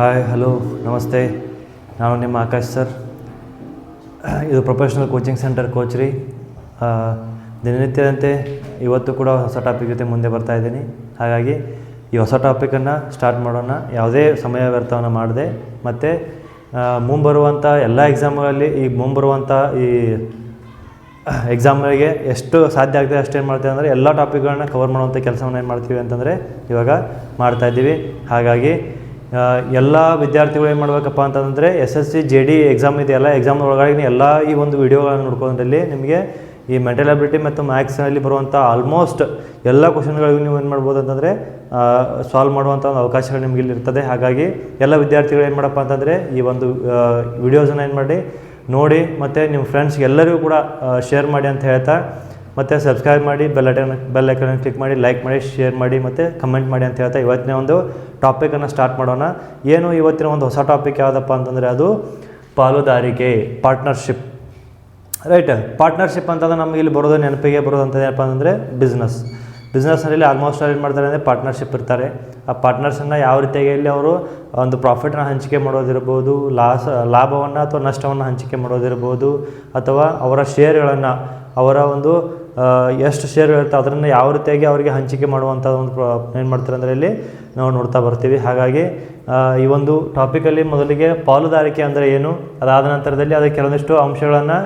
Hi hello ನಮಸ್ತೆ, ನಾನು ನಿಮ್ಮ ಆಕಾಶ್ ಸರ್. ಇದು ಪ್ರೊಫೆಷ್ನಲ್ ಕೋಚಿಂಗ್ ಸೆಂಟರ್ ಕೋಚ್ ರೀ. ದಿನನಿತ್ಯದಂತೆ ಇವತ್ತು ಕೂಡ ಹೊಸ ಟಾಪಿಕ್ ಜೊತೆ ಮುಂದೆ ಬರ್ತಾ ಇದ್ದೀನಿ. ಹಾಗಾಗಿ ಈ ಹೊಸ ಟಾಪಿಕನ್ನು ಸ್ಟಾರ್ಟ್ ಮಾಡೋಣ, ಯಾವುದೇ ಸಮಯ ವ್ಯರ್ಥವನ್ನು ಮಾಡದೆ. ಮತ್ತು ಮುಂಬರುವಂಥ ಎಲ್ಲ ಎಕ್ಸಾಮ್ಗಳಲ್ಲಿ ಮುಂಬರುವಂಥ ಈ ಎಕ್ಸಾಮ್ಗಳಿಗೆ ಎಷ್ಟು ಸಾಧ್ಯ ಆಗ್ತದೆ ಅಷ್ಟೇನು ಮಾಡ್ತೀವಿ ಅಂದರೆ ಎಲ್ಲ ಟಾಪಿಕ್ಗಳನ್ನ ಕವರ್ ಮಾಡುವಂಥ ಕೆಲಸವನ್ನು ಏನು ಮಾಡ್ತೀವಿ ಅಂತಂದರೆ ಇವಾಗ ಮಾಡ್ತಾಯಿದ್ದೀವಿ. ಹಾಗಾಗಿ ಎಲ್ಲ ವಿದ್ಯಾರ್ಥಿಗಳು ಏನು ಮಾಡಬೇಕಪ್ಪ ಅಂತಂದರೆ SSC JD ಎಕ್ಸಾಮ್ ಇದೆಯಲ್ಲ, ಎಕ್ಸಾಮ್ ಒಳಗಡೆ ಎಲ್ಲ ಈ ಒಂದು ವಿಡಿಯೋಗಳನ್ನು ನೋಡ್ಕೊಂಡ್ರಲ್ಲಿ ನಿಮಗೆ ಈ ಮೆಂಟಲ್ ಅಬಿಲಿಟಿ ಮತ್ತು ಮ್ಯಾಥ್ಸ್ನಲ್ಲಿ ಬರುವಂಥ ಆಲ್ಮೋಸ್ಟ್ ಎಲ್ಲ ಕ್ವಶನ್ಗಳಿಗೂ ನೀವು ಏನು ಮಾಡ್ಬೋದು ಅಂತಂದರೆ ಸಾಲ್ವ್ ಮಾಡುವಂಥ ಒಂದು ಅವಕಾಶಗಳು ನಿಮಗೆ ಇಲ್ಲಿ ಇರ್ತದೆ. ಹಾಗಾಗಿ ಎಲ್ಲ ವಿದ್ಯಾರ್ಥಿಗಳು ಏನು ಮಾಡಪ್ಪ ಅಂತಂದರೆ ಈ ಒಂದು ವಿಡಿಯೋಸನ್ನು ಏನು ಮಾಡಿ ನೋಡಿ, ಮತ್ತು ನಿಮ್ಮ ಫ್ರೆಂಡ್ಸ್ಗೆ ಎಲ್ಲರಿಗೂ ಕೂಡ ಶೇರ್ ಮಾಡಿ ಅಂತ ಹೇಳ್ತಾ, ಮತ್ತು ಸಬ್ಸ್ಕ್ರೈಬ್ ಮಾಡಿ, ಬೆಲ್ ಐಕನ್ ಕ್ಲಿಕ್ ಮಾಡಿ, ಲೈಕ್ ಮಾಡಿ, ಶೇರ್ ಮಾಡಿ, ಮತ್ತು ಕಮೆಂಟ್ ಮಾಡಿ ಅಂತ ಹೇಳ್ತಾ ಇವತ್ತಿನ ಒಂದು ಟಾಪಿಕನ್ನು ಸ್ಟಾರ್ಟ್ ಮಾಡೋಣ. ಏನು ಇವತ್ತಿನ ಒಂದು ಹೊಸ ಟಾಪಿಕ್ ಯಾವುದಪ್ಪ ಅಂತಂದರೆ ಅದು ಪಾಲುದಾರಿಕೆ, ಪಾರ್ಟ್ನರ್ಶಿಪ್. ರೈಟ್, ಪಾರ್ಟ್ನರ್ಶಿಪ್ ಅಂತಂದ್ರೆ ನಮಗೆ ಇಲ್ಲಿ ಬರೋದು ನೆನಪಿಗೆ ಬರೋದಂಥದ್ದು ಏನಪ್ಪ ಅಂದರೆ ಬಿಸ್ನೆಸ್ನಲ್ಲಿ ಆಲ್ಮೋಸ್ಟ್ ಏನು ಮಾಡ್ತಾರೆ ಅಂದರೆ ಪಾರ್ಟ್ನರ್ಶಿಪ್ ಇರ್ತಾರೆ. ಆ ಪಾರ್ಟ್ನರ್ಸನ್ನು ಯಾವ ರೀತಿಯಾಗಿ ಅವರು ಒಂದು ಪ್ರಾಫಿಟ್ನ ಹಂಚಿಕೆ ಮಾಡೋದಿರ್ಬೋದು, ಲಾಭವನ್ನು ಅಥವಾ ನಷ್ಟವನ್ನು ಹಂಚಿಕೆ ಮಾಡೋದಿರ್ಬೋದು, ಅಥವಾ ಅವರ ಶೇರ್ಗಳನ್ನು, ಅವರ ಒಂದು ಎಷ್ಟು ಶೇರ್ಗಳಿರುತ್ತೆ ಅದನ್ನು ಯಾವ ರೀತಿಯಾಗಿ ಅವರಿಗೆ ಹಂಚಿಕೆ ಮಾಡುವಂಥ ಒಂದು ಏನು ಮಾಡ್ತಾರೆ ಅಂದರೆ ಇಲ್ಲಿ ನಾವು ನೋಡ್ತಾ ಬರ್ತೀವಿ. ಹಾಗಾಗಿ ಈ ಒಂದು ಟಾಪಿಕಲ್ಲಿ ಮೊದಲಿಗೆ ಪಾಲುದಾರಿಕೆ ಅಂದರೆ ಏನು, ಅದಾದ ನಂತರದಲ್ಲಿ ಅದಕ್ಕೆ ಕೆಲವೊಂದಿಷ್ಟು ಅಂಶಗಳನ್ನು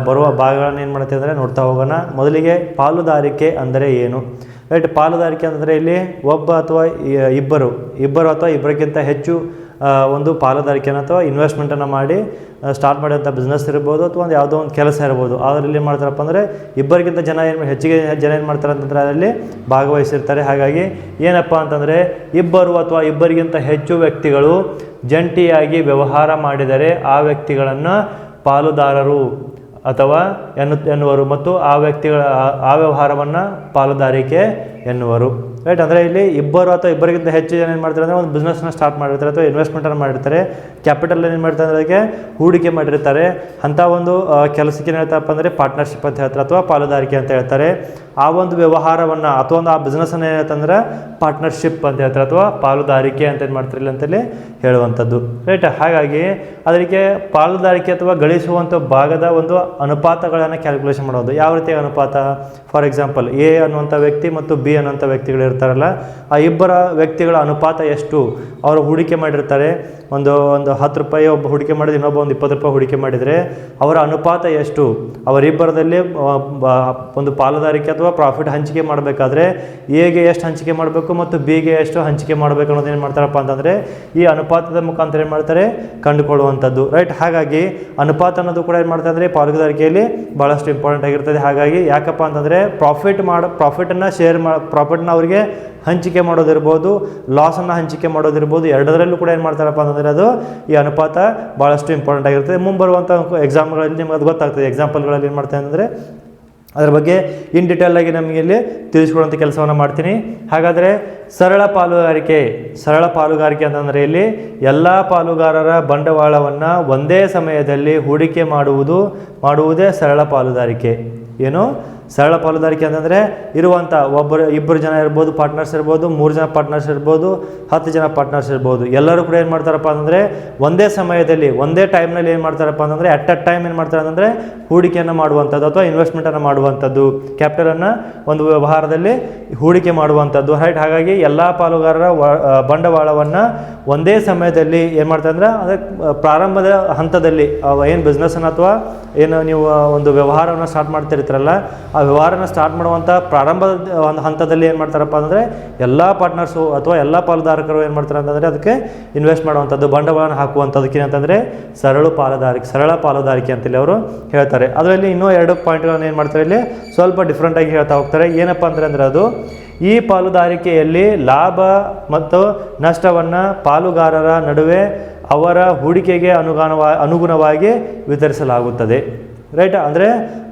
ಬರುವ ಭಾಗಗಳನ್ನು ಏನು ಮಾಡ್ತೀವಿ ಅಂದರೆ ನೋಡ್ತಾ ಹೋಗೋಣ. ಮೊದಲಿಗೆ ಪಾಲುದಾರಿಕೆ ಅಂದರೆ ಏನು? ರೈಟ್, ಪಾಲುದಾರಿಕೆ ಅಂದರೆ ಇಲ್ಲಿ ಒಬ್ಬ ಅಥವಾ ಇಬ್ಬರು ಅಥವಾ ಇಬ್ಬರಿಗಿಂತ ಹೆಚ್ಚು ಒಂದು ಪಾಲುದಾರಿಕೆಯನ್ನು ಅಥವಾ ಇನ್ವೆಸ್ಟ್ಮೆಂಟನ್ನು ಮಾಡಿ ಸ್ಟಾರ್ಟ್ ಮಾಡಿದಂಥ ಬಿಸ್ನೆಸ್ ಇರ್ಬೋದು, ಅಥವಾ ಒಂದು ಯಾವುದೋ ಒಂದು ಕೆಲಸ ಇರ್ಬೋದು. ಅದರಲ್ಲಿ ಏನು ಮಾಡ್ತಾರಪ್ಪ ಅಂದರೆ ಇಬ್ಬರಿಗಿಂತ ಹೆಚ್ಚಿಗೆ ಜನ ಏನು ಮಾಡ್ತಾರೆ ಅಂತಂದರೆ ಅದರಲ್ಲಿ ಭಾಗವಹಿಸಿರ್ತಾರೆ. ಹಾಗಾಗಿ ಏನಪ್ಪ ಅಂತಂದರೆ ಇಬ್ಬರು ಅಥವಾ ಇಬ್ಬರಿಗಿಂತ ಹೆಚ್ಚು ವ್ಯಕ್ತಿಗಳು ಜಂಟಿಯಾಗಿ ವ್ಯವಹಾರ ಮಾಡಿದರೆ ಆ ವ್ಯಕ್ತಿಗಳನ್ನು ಪಾಲುದಾರರು ಅಥವಾ ಎನ್ನುವರು, ಮತ್ತು ಆ ವ್ಯಕ್ತಿಗಳ ಆ ವ್ಯವಹಾರವನ್ನು ಪಾಲುದಾರಿಕೆ ಎನ್ನುವರು. ರೈಟ್, ಅಂದರೆ ಇಲ್ಲಿ ಇಬ್ಬರು ಅಥವಾ ಇಬ್ಬರಿಗಿಂತ ಹೆಚ್ಚು ಜನ ಏನು ಮಾಡ್ತಾರೆ ಅಂದರೆ ಒಂದು ಬಿಸ್ನೆಸ್ನ ಸ್ಟಾರ್ಟ್ ಮಾಡಿರ್ತಾರೆ ಅಥವಾ ಇನ್ವೆಸ್ಟ್ಮೆಂಟನ್ನು ಮಾಡಿರ್ತಾರೆ, ಕ್ಯಾಪಿಟಲ್ ಏನು ಮಾಡ್ತಾರೆ ಅಂದರೆ ಅದಕ್ಕೆ ಹೂಡಿಕೆ ಮಾಡಿರ್ತಾರೆ. ಅಂಥ ಒಂದು ಕೆಲಸಕ್ಕೆ ಏನು ಹೇಳ್ತಾರಪ್ಪ ಅಂದರೆ ಪಾರ್ಟ್ನರ್ಶಿಪ್ ಅಂತ ಹೇಳ್ತಾರೆ ಅಥವಾ ಪಾಲುದಾರಿಕೆ ಅಂತ ಹೇಳ್ತಾರೆ. ಆ ಒಂದು ವ್ಯವಹಾರವನ್ನು ಅಥವಾ ಒಂದು ಆ ಬಿಸ್ನೆಸ್ಸನ್ನು ಏನು ಹೇಳ್ತಂದ್ರೆ ಪಾರ್ಟ್ನರ್ಶಿಪ್ ಅಂತ ಹೇಳ್ತಾರೆ ಅಥವಾ ಪಾಲುದಾರಿಕೆ ಅಂತ ಏನು ಮಾಡ್ತಿರಲಿಲ್ಲ ಅಂತೇಳಿ ಹೇಳುವಂಥದ್ದು. ರೈಟ್, ಹಾಗಾಗಿ ಅದಕ್ಕೆ ಪಾಲುದಾರಿಕೆ ಅಥವಾ ಗಳಿಸುವಂಥ ಭಾಗದ ಒಂದು ಅನುಪಾತಗಳನ್ನು ಕ್ಯಾಲ್ಕುಲೇಷನ್ ಮಾಡೋದು. ಯಾವ ರೀತಿಯ ಅನುಪಾತ? ಫಾರ್ ಎಕ್ಸಾಂಪಲ್, A ಅನ್ನುವಂಥ ವ್ಯಕ್ತಿ ಮತ್ತು B ಅನ್ನುವಂಥ ವ್ಯಕ್ತಿಗಳು ಇರ್ತಾರಲ್ಲ, ಆ ಇಬ್ಬರ ವ್ಯಕ್ತಿಗಳ ಅನುಪಾತ ಎಷ್ಟು? ಅವರು ಹೂಡಿಕೆ ಮಾಡಿರ್ತಾರೆ, ಒಂದು 10 ರೂಪಾಯಿ ಒಬ್ಬ ಹೂಡಿಕೆ ಮಾಡಿದ್ರೆ ಇನ್ನೊಬ್ಬ ಒಂದು 20 ರೂಪಾಯಿ ಹೂಡಿಕೆ ಮಾಡಿದರೆ ಅವರ ಅನುಪಾತ ಎಷ್ಟು? ಅವರಿಬ್ಬರದಲ್ಲಿ ಒಂದು ಪಾಲುದಾರಿಕೆ ಅಥವಾ ಪ್ರಾಫಿಟ್ ಹಂಚಿಕೆ ಮಾಡಬೇಕಾದ್ರೆ Aಗೆ ಎಷ್ಟು ಹಂಚಿಕೆ ಮಾಡಬೇಕು ಮತ್ತು Bಗೆ ಎಷ್ಟು ಹಂಚಿಕೆ ಮಾಡಬೇಕು ಅನ್ನೋದು ಏನು ಮಾಡ್ತಾರಪ್ಪ ಅಂತಂದರೆ ಈ ಅನುಪಾತದ ಮುಖಾಂತರ ಏನು ಮಾಡ್ತಾರೆ ಕಂಡುಕೊಳ್ಳುವಂಥದ್ದು. ರೈಟ್, ಹಾಗಾಗಿ ಅನುಪಾತ ಅನ್ನೋದು ಕೂಡ ಏನು ಮಾಡ್ತಾರೆ ಅಂದರೆ ಪಾಲುದಾರಿಕೆಯಲ್ಲಿ ಭಾಳಷ್ಟು ಇಂಪಾರ್ಟೆಂಟ್ ಆಗಿರ್ತದೆ. ಹಾಗಾಗಿ ಯಾಕಪ್ಪ ಅಂತಂದರೆ ಪ್ರಾಫಿಟನ್ನು ಅವರಿಗೆ ಹಂಚಿಕೆ ಮಾಡೋದಿರ್ಬೋದು, ಲಾಸನ್ನು ಹಂಚಿಕೆ ಮಾಡೋದಿರ್ಬೋದು, ಎರಡರಲ್ಲೂ ಕೂಡ ಏನು ಮಾಡ್ತಾರಪ್ಪ ಅಂತಂದರೆ ಅದು ಈ ಅನುಪಾತ ಭಾಳಷ್ಟು ಇಂಪಾರ್ಟೆಂಟ್ ಆಗಿರ್ತದೆ. ಮುಂಬರುವಂಥ ಎಕ್ಸಾಮ್ಗಳಲ್ಲಿ ನಿಮ್ಗೆ ಅದು ಗೊತ್ತಾಗ್ತದೆ. ಎಕ್ಸಾಂಪಲ್ಗಳಲ್ಲಿ ಏನು ಮಾಡ್ತಾರೆ ಅಂದರೆ ಅದರ ಬಗ್ಗೆ ಇನ್ ಡಿಟೇಲ್ ಆಗಿ ನಮಗೆ ಇಲ್ಲಿ ತಿಳಿಸ್ಕೊಡುವಂಥ ಕೆಲಸವನ್ನು ಮಾಡ್ತೀನಿ. ಹಾಗಾದರೆ ಸರಳ ಪಾಲುಗಾರಿಕೆ ಅಂತಂದರೆ ಇಲ್ಲಿ ಎಲ್ಲ ಪಾಲುಗಾರರ ಬಂಡವಾಳವನ್ನು ಒಂದೇ ಸಮಯದಲ್ಲಿ ಹೂಡಿಕೆ ಮಾಡುವುದೇ ಸರಳ ಪಾಲುದಾರಿಕೆ. ಏನು ಸರಳ ಪಾಲುದಾರಿಕೆ ಅಂತಂದರೆ ಇರುವಂಥ ಇಬ್ಬರು ಜನ ಇರ್ಬೋದು, ಪಾರ್ಟ್ನರ್ಸ್ ಇರ್ಬೋದು, 3 ಜನ ಪಾರ್ಟ್ನರ್ಸ್ ಇರ್ಬೋದು, 10 ಜನ ಪಾರ್ಟ್ನರ್ಸ್ ಇರ್ಬೋದು. ಎಲ್ಲರೂ ಕೂಡ ಏನು ಮಾಡ್ತಾರಪ್ಪ ಅಂತಂದರೆ ಒಂದೇ ಸಮಯದಲ್ಲಿ ಒಂದೇ ಟೈಮ್ನಲ್ಲಿ ಏನು ಮಾಡ್ತಾರಪ್ಪ ಅಂತಂದರೆ ಅಟ್ ಟೈಮ್ ಏನು ಮಾಡ್ತಾರೆ ಅಂತಂದರೆ ಹೂಡಿಕೆಯನ್ನು ಮಾಡುವಂಥದ್ದು ಅಥವಾ ಇನ್ವೆಸ್ಟ್ಮೆಂಟನ್ನು ಮಾಡುವಂಥದ್ದು, ಕ್ಯಾಪಿಟಲನ್ನು ಒಂದು ವ್ಯವಹಾರದಲ್ಲಿ ಹೂಡಿಕೆ ಮಾಡುವಂಥದ್ದು. ರೈಟ್, ಹಾಗಾಗಿ ಎಲ್ಲ ಪಾಲುಗಾರರ ಬಂಡವಾಳವನ್ನು ಒಂದೇ ಸಮಯದಲ್ಲಿ ಏನು ಮಾಡ್ತಾರೆ ಅಂದರೆ ಅದಕ್ಕೆ ಪ್ರಾರಂಭದ ಹಂತದಲ್ಲಿ ಏನು ಬಿಸ್ನೆಸ್ಸನ್ನು ಅಥವಾ ಏನು ನೀವು ಒಂದು ವ್ಯವಹಾರವನ್ನು ಸ್ಟಾರ್ಟ್ ಮಾಡ್ತಿರ್ತೀರಲ್ಲ, ಆ ವ್ಯವಹಾರನ ಸ್ಟಾರ್ಟ್ ಮಾಡುವಂಥ ಪ್ರಾರಂಭದ ಒಂದು ಹಂತದಲ್ಲಿ ಏನು ಮಾಡ್ತಾರಪ್ಪ ಅಂದರೆ ಎಲ್ಲ ಪಾರ್ಟ್ನರ್ಸು ಅಥವಾ ಎಲ್ಲ ಪಾಲುದಾರಕರು ಏನು ಮಾಡ್ತಾರೆ ಅಂತಂದರೆ ಅದಕ್ಕೆ ಇನ್ವೆಸ್ಟ್ ಮಾಡುವಂಥದ್ದು, ಬಂಡವಾಳನ ಹಾಕುವಂಥದ್ದಕ್ಕೆ ಏನಂತಂದರೆ ಸರಳ ಪಾಲುದಾರಿಕೆ ಅಂತೇಳಿ ಅವರು ಹೇಳ್ತಾರೆ. ಅದರಲ್ಲಿ ಇನ್ನೂ 2 ಪಾಯಿಂಟ್ಗಳನ್ನು ಏನು ಮಾಡ್ತಾರೆ ಇಲ್ಲಿ ಸ್ವಲ್ಪ ಡಿಫ್ರೆಂಟಾಗಿ ಹೇಳ್ತಾ ಹೋಗ್ತಾರೆ. ಏನಪ್ಪ ಅಂದರೆ ಅದು ಈ ಪಾಲುದಾರಿಕೆಯಲ್ಲಿ ಲಾಭ ಮತ್ತು ನಷ್ಟವನ್ನು ಪಾಲುಗಾರರ ನಡುವೆ ಅವರ ಹೂಡಿಕೆಗೆ ಅನುಗುಣವಾಗಿ ವಿತರಿಸಲಾಗುತ್ತದೆ. ರೈಟ್, ಅಂದರೆ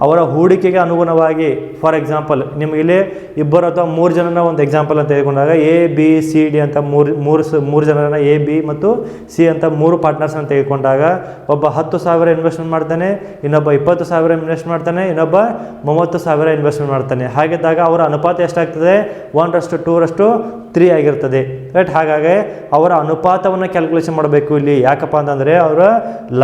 ಅವರ ಹೂಡಿಕೆಗೆ ಅನುಗುಣವಾಗಿ. ಫಾರ್ ಎಕ್ಸಾಂಪಲ್, ನಿಮಗಿಲ್ಲಿ ಇಬ್ಬರು ಅಥವಾ 3 ಜನನ ಒಂದು ಎಕ್ಸಾಂಪಲ್ ಅಂತ ತೆಗೆದುಕೊಂಡಾಗ ABCD ಅಂತ ಮೂರು ಜನರನ್ನ AB ಮತ್ತು C ಅಂತ 3 ಪಾರ್ಟ್ನರ್ಸ್ ಅಂತ ತೆಗೆದುಕೊಂಡಾಗ ಒಬ್ಬ 10,000 ಇನ್ವೆಸ್ಟ್ಮೆಂಟ್ ಮಾಡ್ತಾನೆ, ಇನ್ನೊಬ್ಬ 20,000 ಇನ್ವೆಸ್ಟ್ ಮಾಡ್ತಾನೆ, ಇನ್ನೊಬ್ಬ 30,000 ಇನ್ವೆಸ್ಟ್ಮೆಂಟ್ ಮಾಡ್ತಾನೆ. ಹಾಗಿದ್ದಾಗ ಅವರ ಅನುಪಾತ ಎಷ್ಟಾಗ್ತದೆ? 1:2 3 ಆಗಿರ್ತದೆ ರೈಟ್. ಹಾಗಾಗಿ ಅವರ ಅನುಪಾತವನ್ನು ಕ್ಯಾಲ್ಕುಲೇಷನ್ ಮಾಡಬೇಕು ಇಲ್ಲಿ. ಯಾಕಪ್ಪ ಅಂತಂದರೆ ಅವರ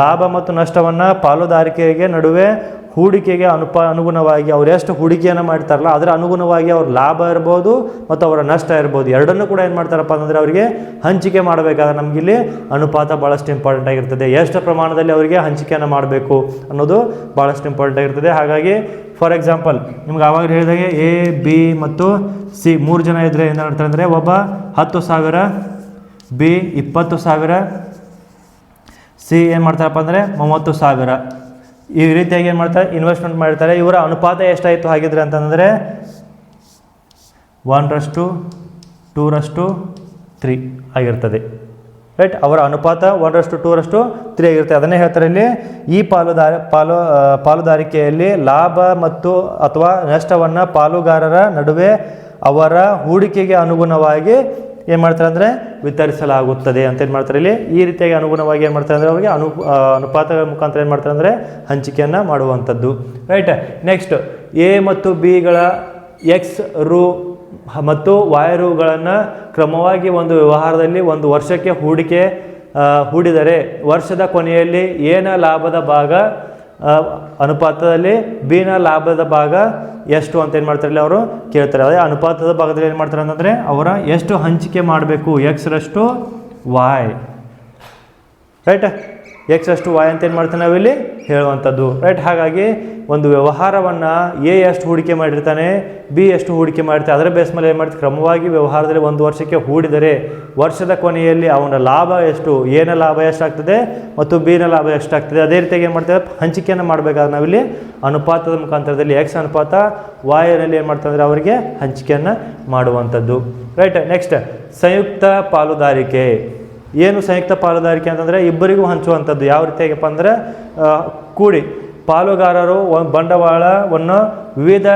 ಲಾಭ ಮತ್ತು ನಷ್ಟವನ್ನು ಪಾಲುದಾರಿಕೆಗೆ ನಡುವೆ ಹೂಡಿಕೆಗೆ ಅನುಗುಣವಾಗಿ ಅವ್ರು ಎಷ್ಟು ಹೂಡಿಕೆಯನ್ನು ಮಾಡ್ತಾರಲ್ಲ ಅದರ ಅನುಗುಣವಾಗಿ ಅವ್ರ ಲಾಭ ಇರ್ಬೋದು ಮತ್ತು ಅವರ ನಷ್ಟ ಇರ್ಬೋದು, ಎರಡನ್ನೂ ಕೂಡ ಏನು ಮಾಡ್ತಾರಪ್ಪ ಅಂತಂದರೆ ಅವರಿಗೆ ಹಂಚಿಕೆ ಮಾಡಬೇಕಾದ್ರೆ ನಮಗಿಲ್ಲಿ ಅನುಪಾತ ಭಾಳಷ್ಟು ಇಂಪಾರ್ಟೆಂಟ್ ಆಗಿರ್ತದೆ. ಎಷ್ಟು ಪ್ರಮಾಣದಲ್ಲಿ ಅವರಿಗೆ ಹಂಚಿಕೆಯನ್ನು ಮಾಡಬೇಕು ಅನ್ನೋದು ಭಾಳಷ್ಟು ಇಂಪಾರ್ಟೆಂಟ್ ಆಗಿರ್ತದೆ. ಹಾಗಾಗಿ ಫಾರ್ ಎಕ್ಸಾಂಪಲ್ ನಿಮ್ಗೆ ಆವಾಗ ಹೇಳಿದಾಗೆ ಎ ಬಿ ಮತ್ತು ಸಿ 3 ಜನ ಇದ್ದರೆ ಏನು ಮಾಡ್ತಾರೆ ಅಂದರೆ ಒಬ್ಬ 10,000, ಬಿ 20,000, ಸಿ ಏನು ಮಾಡ್ತಾರಪ್ಪ ಅಂದರೆ 30,000 ಈ ರೀತಿಯಾಗಿ ಏನು ಮಾಡ್ತಾರೆ ಇನ್ವೆಸ್ಟ್ಮೆಂಟ್ ಮಾಡ್ತಾರೆ. ಇವರ ಅನುಪಾತ ಎಷ್ಟಾಯಿತು ಹಾಗಿದ್ರೆ ಅಂತಂದರೆ 1:2:3 ಆಗಿರ್ತದೆ ರೈಟ್. ಅವರ ಅನುಪಾತ 1:2:3 ಆಗಿರುತ್ತೆ. ಅದನ್ನೇ ಹೇಳ್ತಾರೆ ಇಲ್ಲಿ, ಈ ಪಾಲುದಾರಿಕೆಯಲ್ಲಿ ಲಾಭ ಮತ್ತು ಅಥವಾ ನಷ್ಟವನ್ನು ಪಾಲುಗಾರರ ನಡುವೆ ಅವರ ಹೂಡಿಕೆಗೆ ಅನುಗುಣವಾಗಿ ಏನು ಮಾಡ್ತಾರೆ ಅಂದರೆ ವಿತರಿಸಲಾಗುತ್ತದೆ ಅಂತ ಏನು ಮಾಡ್ತಾರೆ ಇಲ್ಲಿ. ಈ ರೀತಿಯಾಗಿ ಅನುಗುಣವಾಗಿ ಏನು ಮಾಡ್ತಾರೆ ಅಂದರೆ ಅವರಿಗೆ ಅನುಪಾತ ಮುಖಾಂತರ ಏನು ಮಾಡ್ತಾರೆ ಅಂದರೆ ಹಂಚಿಕೆಯನ್ನು ಮಾಡುವಂಥದ್ದು ರೈಟ್. ನೆಕ್ಸ್ಟ್ ಎ ಮತ್ತು ಬಿಗಳ ಎಕ್ಸ್ ರು ಮತ್ತು ವೈ ರುಗಳನ್ನು ಕ್ರಮವಾಗಿ ಒಂದು ವ್ಯವಹಾರದಲ್ಲಿ ಒಂದು ವರ್ಷಕ್ಕೆ ಹೂಡಿದರೆ ವರ್ಷದ ಕೊನೆಯಲ್ಲಿ ಎನ ಲಾಭದ ಭಾಗ ಅನುಪಾತದಲ್ಲಿ ಬಿನ ಲಾಭದ ಭಾಗ ಎಷ್ಟು ಅಂತ ಏನು ಮಾಡ್ತಾರೆ ಅವರು ಕೇಳ್ತಾರೆ. ಅದೇ ಅನುಪಾತದ ಭಾಗದಲ್ಲಿ ಏನು ಮಾಡ್ತಾರೆ ಅಂತಂದರೆ ಅವರ ಎಷ್ಟು ಹಂಚಿಕೆ ಮಾಡಬೇಕು ಎಕ್ಸ್ರಷ್ಟು ವಾಯ್ ರೈಟ್. ಎಕ್ಸ್ರಷ್ಟು ವಾಯ್ ಅಂತ ಏನು ಮಾಡ್ತಾನೆ ನಾವಿಲ್ಲಿ ಹೇಳುವಂಥದ್ದು ರೈಟ್. ಹಾಗಾಗಿ ಒಂದು ವ್ಯವಹಾರವನ್ನು ಎ ಎಷ್ಟು ಹೂಡಿಕೆ ಮಾಡಿರ್ತಾನೆ, ಬಿ ಎಷ್ಟು ಹೂಡಿಕೆ ಮಾಡಿರ್ತಾನೆ, ಅದರ ಬೇಸ್ ಮೇಲೆ ಏನು ಮಾಡ್ತಾರೆ ಕ್ರಮವಾಗಿ ವ್ಯವಹಾರದಲ್ಲಿ ಒಂದು ವರ್ಷಕ್ಕೆ ಹೂಡಿದರೆ ವರ್ಷದ ಕೊನೆಯಲ್ಲಿ ಅವನ ಲಾಭ ಎಷ್ಟು, ಎನ ಲಾಭ ಎಷ್ಟಾಗ್ತದೆ ಮತ್ತು ಬಿನ ಲಾಭ ಎಷ್ಟಾಗ್ತದೆ ಅದೇ ರೀತಿಯಾಗಿ ಏನು ಮಾಡ್ತೇವೆ ಹಂಚಿಕೆಯನ್ನು ಮಾಡಬೇಕಾದ್ರೆ ನಾವಿಲ್ಲಿ ಅನುಪಾತದ ಮುಖಾಂತರದಲ್ಲಿ ಎಕ್ಸ್ ಅನುಪಾತ ವಾಯನಲ್ಲಿ ಏನು ಮಾಡ್ತಾರೆ ಅಂದರೆ ಅವರಿಗೆ ಹಂಚಿಕೆಯನ್ನು ಮಾಡುವಂಥದ್ದು ರೈಟ್. ನೆಕ್ಸ್ಟ್ ಸಂಯುಕ್ತ ಪಾಲುದಾರಿಕೆ. ಏನು ಸಂಯುಕ್ತ ಪಾಲುದಾರಿಕೆ ಅಂತಂದರೆ ಇಬ್ಬರಿಗೂ ಹಂಚುವಂಥದ್ದು. ಯಾವ ರೀತಿಯಾಗಪ್ಪ ಅಂದರೆ ಕೂಡಿ ಪಾಲುಗಾರರು ಬಂಡವಾಳವನ್ನು ವಿವಿಧ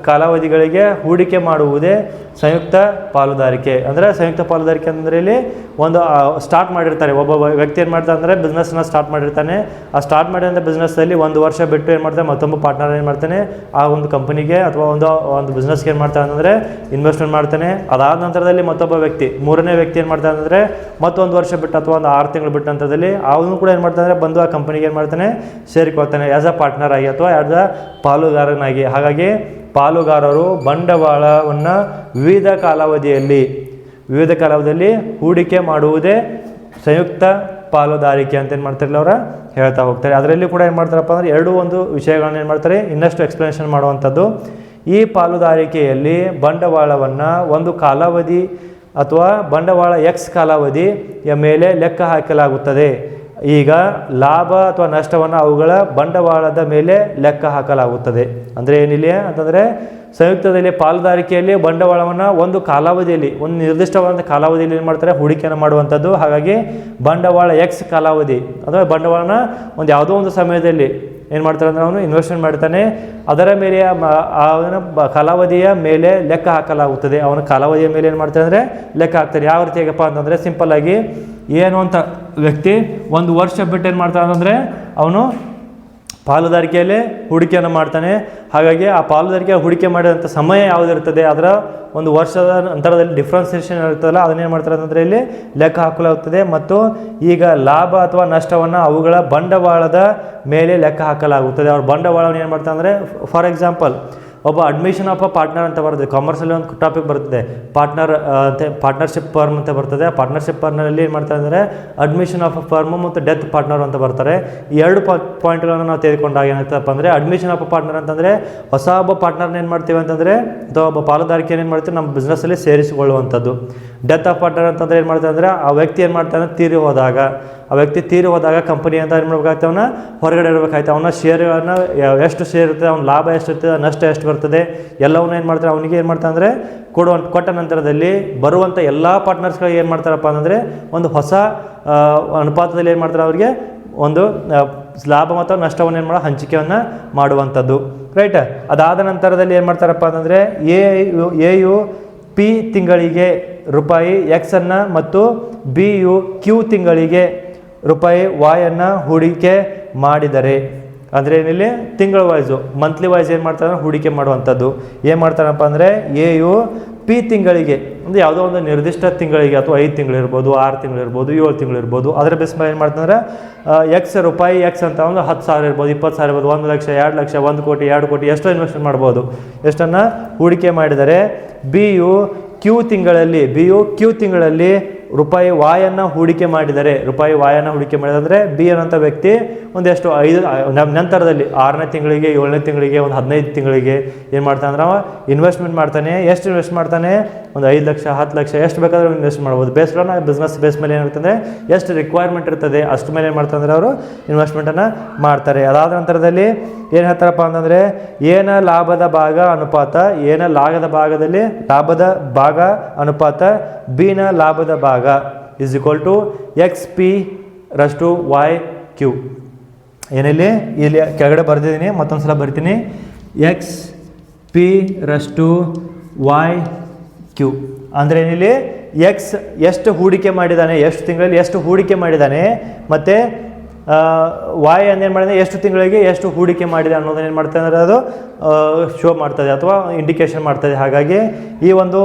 ಕಾಲಾವಧಿಗಳಿಗೆ ಹೂಡಿಕೆ ಮಾಡುವುದೇ ಸಂಯುಕ್ತ ಪಾಲುದಾರಿಕೆ. ಅಂದರೆ ಸಂಯುಕ್ತ ಪಾಲುದಾರಿಕೆ ಅಂದರೆ ಇಲ್ಲಿ ಒಂದು ಸ್ಟಾರ್ಟ್ ಮಾಡಿರ್ತಾರೆ, ಒಬ್ಬ ವ್ಯಕ್ತಿ ಏನು ಮಾಡ್ತಾರೆ ಅಂದರೆ ಬಿಸ್ನೆಸ್ನ ಸ್ಟಾರ್ಟ್ ಮಾಡಿರ್ತಾನೆ. ಆ ಸ್ಟಾರ್ಟ್ ಮಾಡಿದಂಥ ಬಿಸ್ನೆಸ್ಸಲ್ಲಿ 1 ವರ್ಷ ಬಿಟ್ಟು ಏನು ಮಾಡ್ತಾನೆ ಮತ್ತೊಬ್ಬ ಪಾರ್ಟ್ನರ್ ಏನು ಮಾಡ್ತಾನೆ ಆ ಒಂದು ಕಂಪನಿಗೆ ಅಥವಾ ಒಂದು ಬಿಸ್ನೆಸ್ಗೆ ಏನು ಮಾಡ್ತಾನೆ ಅಂದರೆ ಇನ್ವೆಸ್ಟ್ಮೆಂಟ್ ಮಾಡ್ತಾನೆ. ಅದಾದ ನಂತರದಲ್ಲಿ ಮತ್ತೊಬ್ಬ ವ್ಯಕ್ತಿ 3ನೇ ವ್ಯಕ್ತಿ ಏನು ಮಾಡ್ತಾನೆ ಅಂದರೆ ಮತ್ತೊಂದು ವರ್ಷ ಬಿಟ್ಟು ಅಥವಾ ಒಂದು 6 ತಿಂಗಳು ಬಿಟ್ಟು ನಂತರದಲ್ಲಿ ಅವನು ಕೂಡ ಏನು ಮಾಡ್ತಾನೆ ಅಂದರೆ ಬಂದು ಆ ಕಂಪನಿಗೆ ಏನು ಮಾಡ್ತಾನೆ ಸೇರಿಕೊಳ್ತಾನೆ ಆ್ಯಸ್ ಅ ಪಾರ್ಟ್ನರ್ ಆಗಿ ಅಥವಾ ಆ್ಯಸ್ ಅ ಪಾಲುಗಾರನಾಗಿ. ಹಾಗಾಗಿ ಪಾಲುಗಾರರು ಬಂಡವಾಳವನ್ನು ವಿವಿಧ ಕಾಲಾವಧಿಯಲ್ಲಿ ಹೂಡಿಕೆ ಮಾಡುವುದೇ ಸಂಯುಕ್ತ ಪಾಲುದಾರಿಕೆ ಅಂತ ಏನು ಮಾಡ್ತಾರಲ್ಲ ಅವರ ಹೇಳ್ತಾ ಹೋಗ್ತಾರೆ. ಅದರಲ್ಲಿ ಕೂಡ ಏನು ಮಾಡ್ತಾರಪ್ಪ ಅಂದರೆ ಒಂದು ವಿಷಯಗಳನ್ನ ಏನು ಮಾಡ್ತಾರೆ ಇನ್ನಷ್ಟು ಎಕ್ಸ್ಪ್ಲನೇಷನ್ ಮಾಡುವಂಥದ್ದು. ಈ ಪಾಲುದಾರಿಕೆಯಲ್ಲಿ ಬಂಡವಾಳವನ್ನು ಒಂದು ಕಾಲಾವಧಿ ಅಥವಾ ಬಂಡವಾಳ ಎಕ್ಸ್ ಕಾಲಾವಧಿಯ ಮೇಲೆ ಲೆಕ್ಕ ಹಾಕಲಾಗುತ್ತದೆ. ಈಗ ಲಾಭ ಅಥವಾ ನಷ್ಟವನ್ನು ಅವುಗಳ ಬಂಡವಾಳದ ಮೇಲೆ ಲೆಕ್ಕ ಹಾಕಲಾಗುತ್ತದೆ. ಅಂದರೆ ಏನಿಲ್ಲ ಅಂತಂದರೆ ಸಂಯುಕ್ತದಲ್ಲಿ ಪಾಲುದಾರಿಕೆಯಲ್ಲಿ ಬಂಡವಾಳವನ್ನು ಒಂದು ಕಾಲಾವಧಿಯಲ್ಲಿ ಒಂದು ನಿರ್ದಿಷ್ಟವಾದ ಕಾಲಾವಧಿಯಲ್ಲಿ ಏನು ಮಾಡ್ತಾರೆ ಹೂಡಿಕೆಯನ್ನು ಮಾಡುವಂಥದ್ದು. ಹಾಗಾಗಿ ಬಂಡವಾಳ ಎಕ್ಸ್ ಕಾಲಾವಧಿ ಅಥವಾ ಬಂಡವಾಳನ ಒಂದು ಯಾವುದೋ ಒಂದು ಸಮಯದಲ್ಲಿ ಏನು ಮಾಡ್ತಾರೆ ಅಂದರೆ ಅವನು ಇನ್ವೆಸ್ಟ್ಮೆಂಟ್ ಮಾಡ್ತಾನೆ, ಅದರ ಮೇಲೆ ಅವನ ಕಾಲಾವಧಿಯ ಮೇಲೆ ಲೆಕ್ಕ ಹಾಕಲಾಗುತ್ತದೆ. ಅವನ ಕಾಲಾವಧಿಯ ಮೇಲೆ ಏನು ಮಾಡ್ತಾನೆ ಅಂದರೆ ಲೆಕ್ಕ ಹಾಕ್ತಾನೆ. ಯಾವ ರೀತಿ ಹೇಗಪ್ಪ ಅಂತಂದರೆ ಸಿಂಪಲ್ಲಾಗಿ ಏನು ಅಂತ ವ್ಯಕ್ತಿ 1 ವರ್ಷ ಬಿಟ್ಟು ಏನು ಮಾಡ್ತಾನೆ ಅಂತಂದರೆ ಅವನು ಪಾಲುದಾರಿಕೆಯಲ್ಲೇ ಹೂಡಿಕೆಯನ್ನು ಮಾಡ್ತಾನೆ. ಹಾಗಾಗಿ ಆ ಪಾಲುದಾರಿಕೆ ಹೂಡಿಕೆ ಮಾಡಿದಂಥ ಸಮಯ ಯಾವುದಿರ್ತದೆ ಅದರ ಒಂದು ವರ್ಷದ ನಂತರದಲ್ಲಿ ಡಿಫ್ರೆನ್ಸಿಯೇಷನ್ ಇರ್ತದಲ್ಲ ಅದನ್ನೇನು ಮಾಡ್ತಾರೆ ಅಂತಂದರೆ ಇಲ್ಲಿ ಲೆಕ್ಕ ಹಾಕಲಾಗುತ್ತದೆ. ಮತ್ತು ಈಗ ಲಾಭ ಅಥವಾ ನಷ್ಟವನ್ನು ಅವುಗಳ ಬಂಡವಾಳದ ಮೇಲೆ ಲೆಕ್ಕ ಹಾಕಲಾಗುತ್ತದೆ. ಅವ್ರ ಬಂಡವಾಳವನ್ನು ಏನು ಮಾಡ್ತಾರೆ ಅಂದರೆ ಫಾರ್ ಎಕ್ಸಾಂಪಲ್ ಒಬ್ಬ ಅಡ್ಮಿಷನ್ ಆಫ್ ಅ ಪಾರ್ಟ್ನರ್ ಅಂತ ಬರ್ತದೆ. ಕಾಮರ್ಸಲ್ಲಿ ಒಂದು ಟಾಪಿಕ್ ಬರ್ತದೆ ಪಾರ್ಟ್ನರ್ಶಿಪ್ ಫರ್ಮ್ ಅಂತ ಬರ್ತದೆ. ಆ ಪಾರ್ಟ್ನರ್ಶಿಪ್ ಫರ್ಮ್ನಲ್ಲಿ ಏನು ಮಾಡ್ತಾರೆ ಅಂದರೆ ಅಡ್ಮಿಷನ್ ಆಫ್ ಅ ಫರ್ಮ್ ಮತ್ತು ಡೆತ್ ಪಾರ್ಟ್ನರ್ ಅಂತ ಬರ್ತಾರೆ. ಈ 2 ಪಾಯಿಂಟ್ಗಳನ್ನು ನಾವು ತೆಗೆದುಕೊಂಡಾಗ ಏನಾಗ್ತದಪ್ಪ ಅಂದರೆ ಅಡ್ಮಿಷನ್ ಆಫ್ ಅ ಪಾರ್ಟ್ನರ್ ಅಂತಂದರೆ ಹೊಸ ಒಬ್ಬ ಪಾರ್ಟ್ನರ್ನ ಏನು ಮಾಡ್ತೀವಿ ಅಂತಂದರೆ ಅಥವಾ ಒಬ್ಬ ಪಾಲುದಾರಿಕೆಯನ್ನು ಏನು ಮಾಡ್ತೀವಿ ನಮ್ಮ ಬಿಸ್ನೆಸ್ಸಲ್ಲಿ ಸೇರಿಸಿಕೊಳ್ಳುವಂಥದ್ದು. ಡೆತ್ ಆಫ್ ಪಾರ್ಟ್ನರ್ ಅಂತಂದರೆ ಏನು ಮಾಡ್ತಾರೆ ಅಂದರೆ ಆ ವ್ಯಕ್ತಿ ಏನು ಮಾಡ್ತಾನೆ ತೀರಿ ಹೋದಾಗ ಕಂಪನಿ ಅಂತ ಏನು ಮಾಡಬೇಕಾಗ್ತದೆ ಅವನ್ನ ಹೊರಗಡೆ ಇರಬೇಕಾಯ್ತು. ಅವನ ಶೇರ್ಗಳನ್ನು ಎಷ್ಟು ಶೇರ್ ಇರ್ತದೆ, ಅವ್ನ ಲಾಭ ಎಷ್ಟು ಇರ್ತದೆ, ನಷ್ಟ ಎಷ್ಟು ಬರ್ತದೆ ಎಲ್ಲವನ್ನೂ ಏನು ಮಾಡ್ತಾರೆ ಅವನಿಗೆ ಏನು ಮಾಡ್ತಾರೆ ಅಂದರೆ ಕೊಟ್ಟ ನಂತರದಲ್ಲಿ ಬರುವಂಥ ಎಲ್ಲ ಪಾರ್ಟ್ನರ್ಸ್ಗಳಿಗೆ ಏನು ಮಾಡ್ತಾರಪ್ಪ ಅಂದರೆ ಒಂದು ಹೊಸ ಅನುಪಾತದಲ್ಲಿ ಏನು ಮಾಡ್ತಾರೆ ಅವರಿಗೆ ಒಂದು ಲಾಭ ಮತ್ತು ನಷ್ಟವನ್ನು ಏನು ಮಾಡೋ ಹಂಚಿಕೆಯನ್ನು ಮಾಡುವಂಥದ್ದು ರೈಟ್. ಅದಾದ ನಂತರದಲ್ಲಿ ಏನು ಮಾಡ್ತಾರಪ್ಪ ಅಂತಂದರೆ ಎಯು ಪಿ ತಿಂಗಳಿಗೆ ರೂಪಾಯಿ ಎಕ್ಸನ್ನು ಮತ್ತು ಬಿ ಯು ಕ್ಯೂ ತಿಂಗಳಿಗೆ ರೂಪಾಯಿ ವಾಯನ್ನು ಹೂಡಿಕೆ ಮಾಡಿದರೆ ಅಂದರೆ ಏನಿಲ್ಲಿ ತಿಂಗಳ ವೈಸು ಮಂತ್ಲಿ ವೈಸ್ ಏನು ಮಾಡ್ತಾರೆ ಹೂಡಿಕೆ ಮಾಡುವಂಥದ್ದು. ಏನು ಮಾಡ್ತಾರಪ್ಪ ಅಂದರೆ ಎಯು ಪಿ ತಿಂಗಳಿಗೆ ಅಂದರೆ ಯಾವುದೋ ಒಂದು ನಿರ್ದಿಷ್ಟ ತಿಂಗಳಿಗೆ ಅಥವಾ 5 ತಿಂಗಳಿರ್ಬೋದು, 6 ತಿಂಗಳಿರ್ಬೋದು, 7 ತಿಂಗಳಿರ್ಬೋದು, ಅದರ ಬೇಸ್ ಮೇಲೆ ಏನು ಮಾಡ್ತಂದ್ರೆ ಎಕ್ಸ್ ರೂಪಾಯಿ ಎಕ್ಸ್ ಅಂತ ಒಂದು 10,000 ಇರ್ಬೋದು, 20,000 ಇರ್ಬೋದು, 1 ಲಕ್ಷ, 2 ಲಕ್ಷ, 1 ಕೋಟಿ, 2 ಕೋಟಿ ಎಷ್ಟೋ ಇನ್ವೆಸ್ಟ್ಮೆಂಟ್ ಮಾಡ್ಬೋದು. ಎಷ್ಟನ್ನು ಹೂಡಿಕೆ ಮಾಡಿದರೆ ಬಿಯು ಕ್ಯೂ ತಿಂಗಳಲ್ಲಿ ರೂಪಾಯಿ ವಾಯನ್ನು ಹೂಡಿಕೆ ಮಾಡಿದರೆ, ಬಿ ಅನ್ನೋಂಥ ವ್ಯಕ್ತಿ ಒಂದೆಷ್ಟು 5 ನಂತರದಲ್ಲಿ 6ನೇ ತಿಂಗಳಿಗೆ, 7ನೇ ತಿಂಗಳಿಗೆ, ಒಂದು 15 ತಿಂಗಳಿಗೆ ಏನು ಮಾಡ್ತಾನೆ ಅಂದ್ರೆ ಅವ ಇನ್ವೆಸ್ಟ್ಮೆಂಟ್ ಮಾಡ್ತಾನೆ. ಎಷ್ಟು ಇನ್ವೆಸ್ಟ್ ಮಾಡ್ತಾನೆ? ಒಂದು 5 ಲಕ್ಷ, 10 ಲಕ್ಷ ಎಷ್ಟು ಬೇಕಾದರೂ ಇನ್ವೆಸ್ಟ್ ಮಾಡ್ಬೋದು. ಬೇಸ್ಡ್ ಬಿಸ್ನೆಸ್ ಬೇಸ್ ಮೇಲೆ ಏನಾಗ್ತದೆ, ಎಷ್ಟು ರಿಕ್ವೈರ್ಮೆಂಟ್ ಇರ್ತದೆ ಅಷ್ಟು ಮೇಲೆ ಏನು ಮಾಡ್ತಾರೆ ಅವರು ಇನ್ವೆಸ್ಟ್ಮೆಂಟನ್ನು ಮಾಡ್ತಾರೆ. ಅದಾದ ನಂತರದಲ್ಲಿ ಏನು ಹೇಳ್ತಾರಪ್ಪ ಅಂತಂದರೆ ಏನ ಲಾಭದ ಭಾಗ ಅನುಪಾತ, ಲಾಭದ ಭಾಗ ಅನುಪಾತ ಬಿನ ಲಾಭದ ಭಾಗ ಇಸ್ ಈಕ್ವಲ್ ಟು XP ರಷ್ಟು YQ. ಏನಿಲ್ಲಿ ಇಲ್ಲಿ ಕೆಳಗಡೆ ಬರೆದಿದ್ದೀನಿ, ಮತ್ತೊಂದು ಸಲ ಬರ್ತೀನಿ. XP ರಷ್ಟು YQ ಅಂದರೆ ಏನಿಲ್ಲಿ ಎಕ್ಸ್ ಎಷ್ಟು ಹೂಡಿಕೆ ಮಾಡಿದ್ದಾನೆ, ಎಷ್ಟು ತಿಂಗಳಲ್ಲಿ ಎಷ್ಟು ಹೂಡಿಕೆ ಮಾಡಿದ್ದಾನೆ, ಮತ್ತು ವಾಯ್ ಅಂದೇನು ಮಾಡಿದೆ ಎಷ್ಟು ತಿಂಗಳಿಗೆ ಎಷ್ಟು ಹೂಡಿಕೆ ಮಾಡಿದೆ ಅನ್ನೋದನ್ನ ಏನು ಮಾಡ್ತದೆ ಅಂದರೆ ಅದು ಶೋ ಮಾಡ್ತದೆ ಅಥವಾ ಇಂಡಿಕೇಶನ್ ಮಾಡ್ತದೆ. ಹಾಗಾಗಿ ಈ ಒಂದು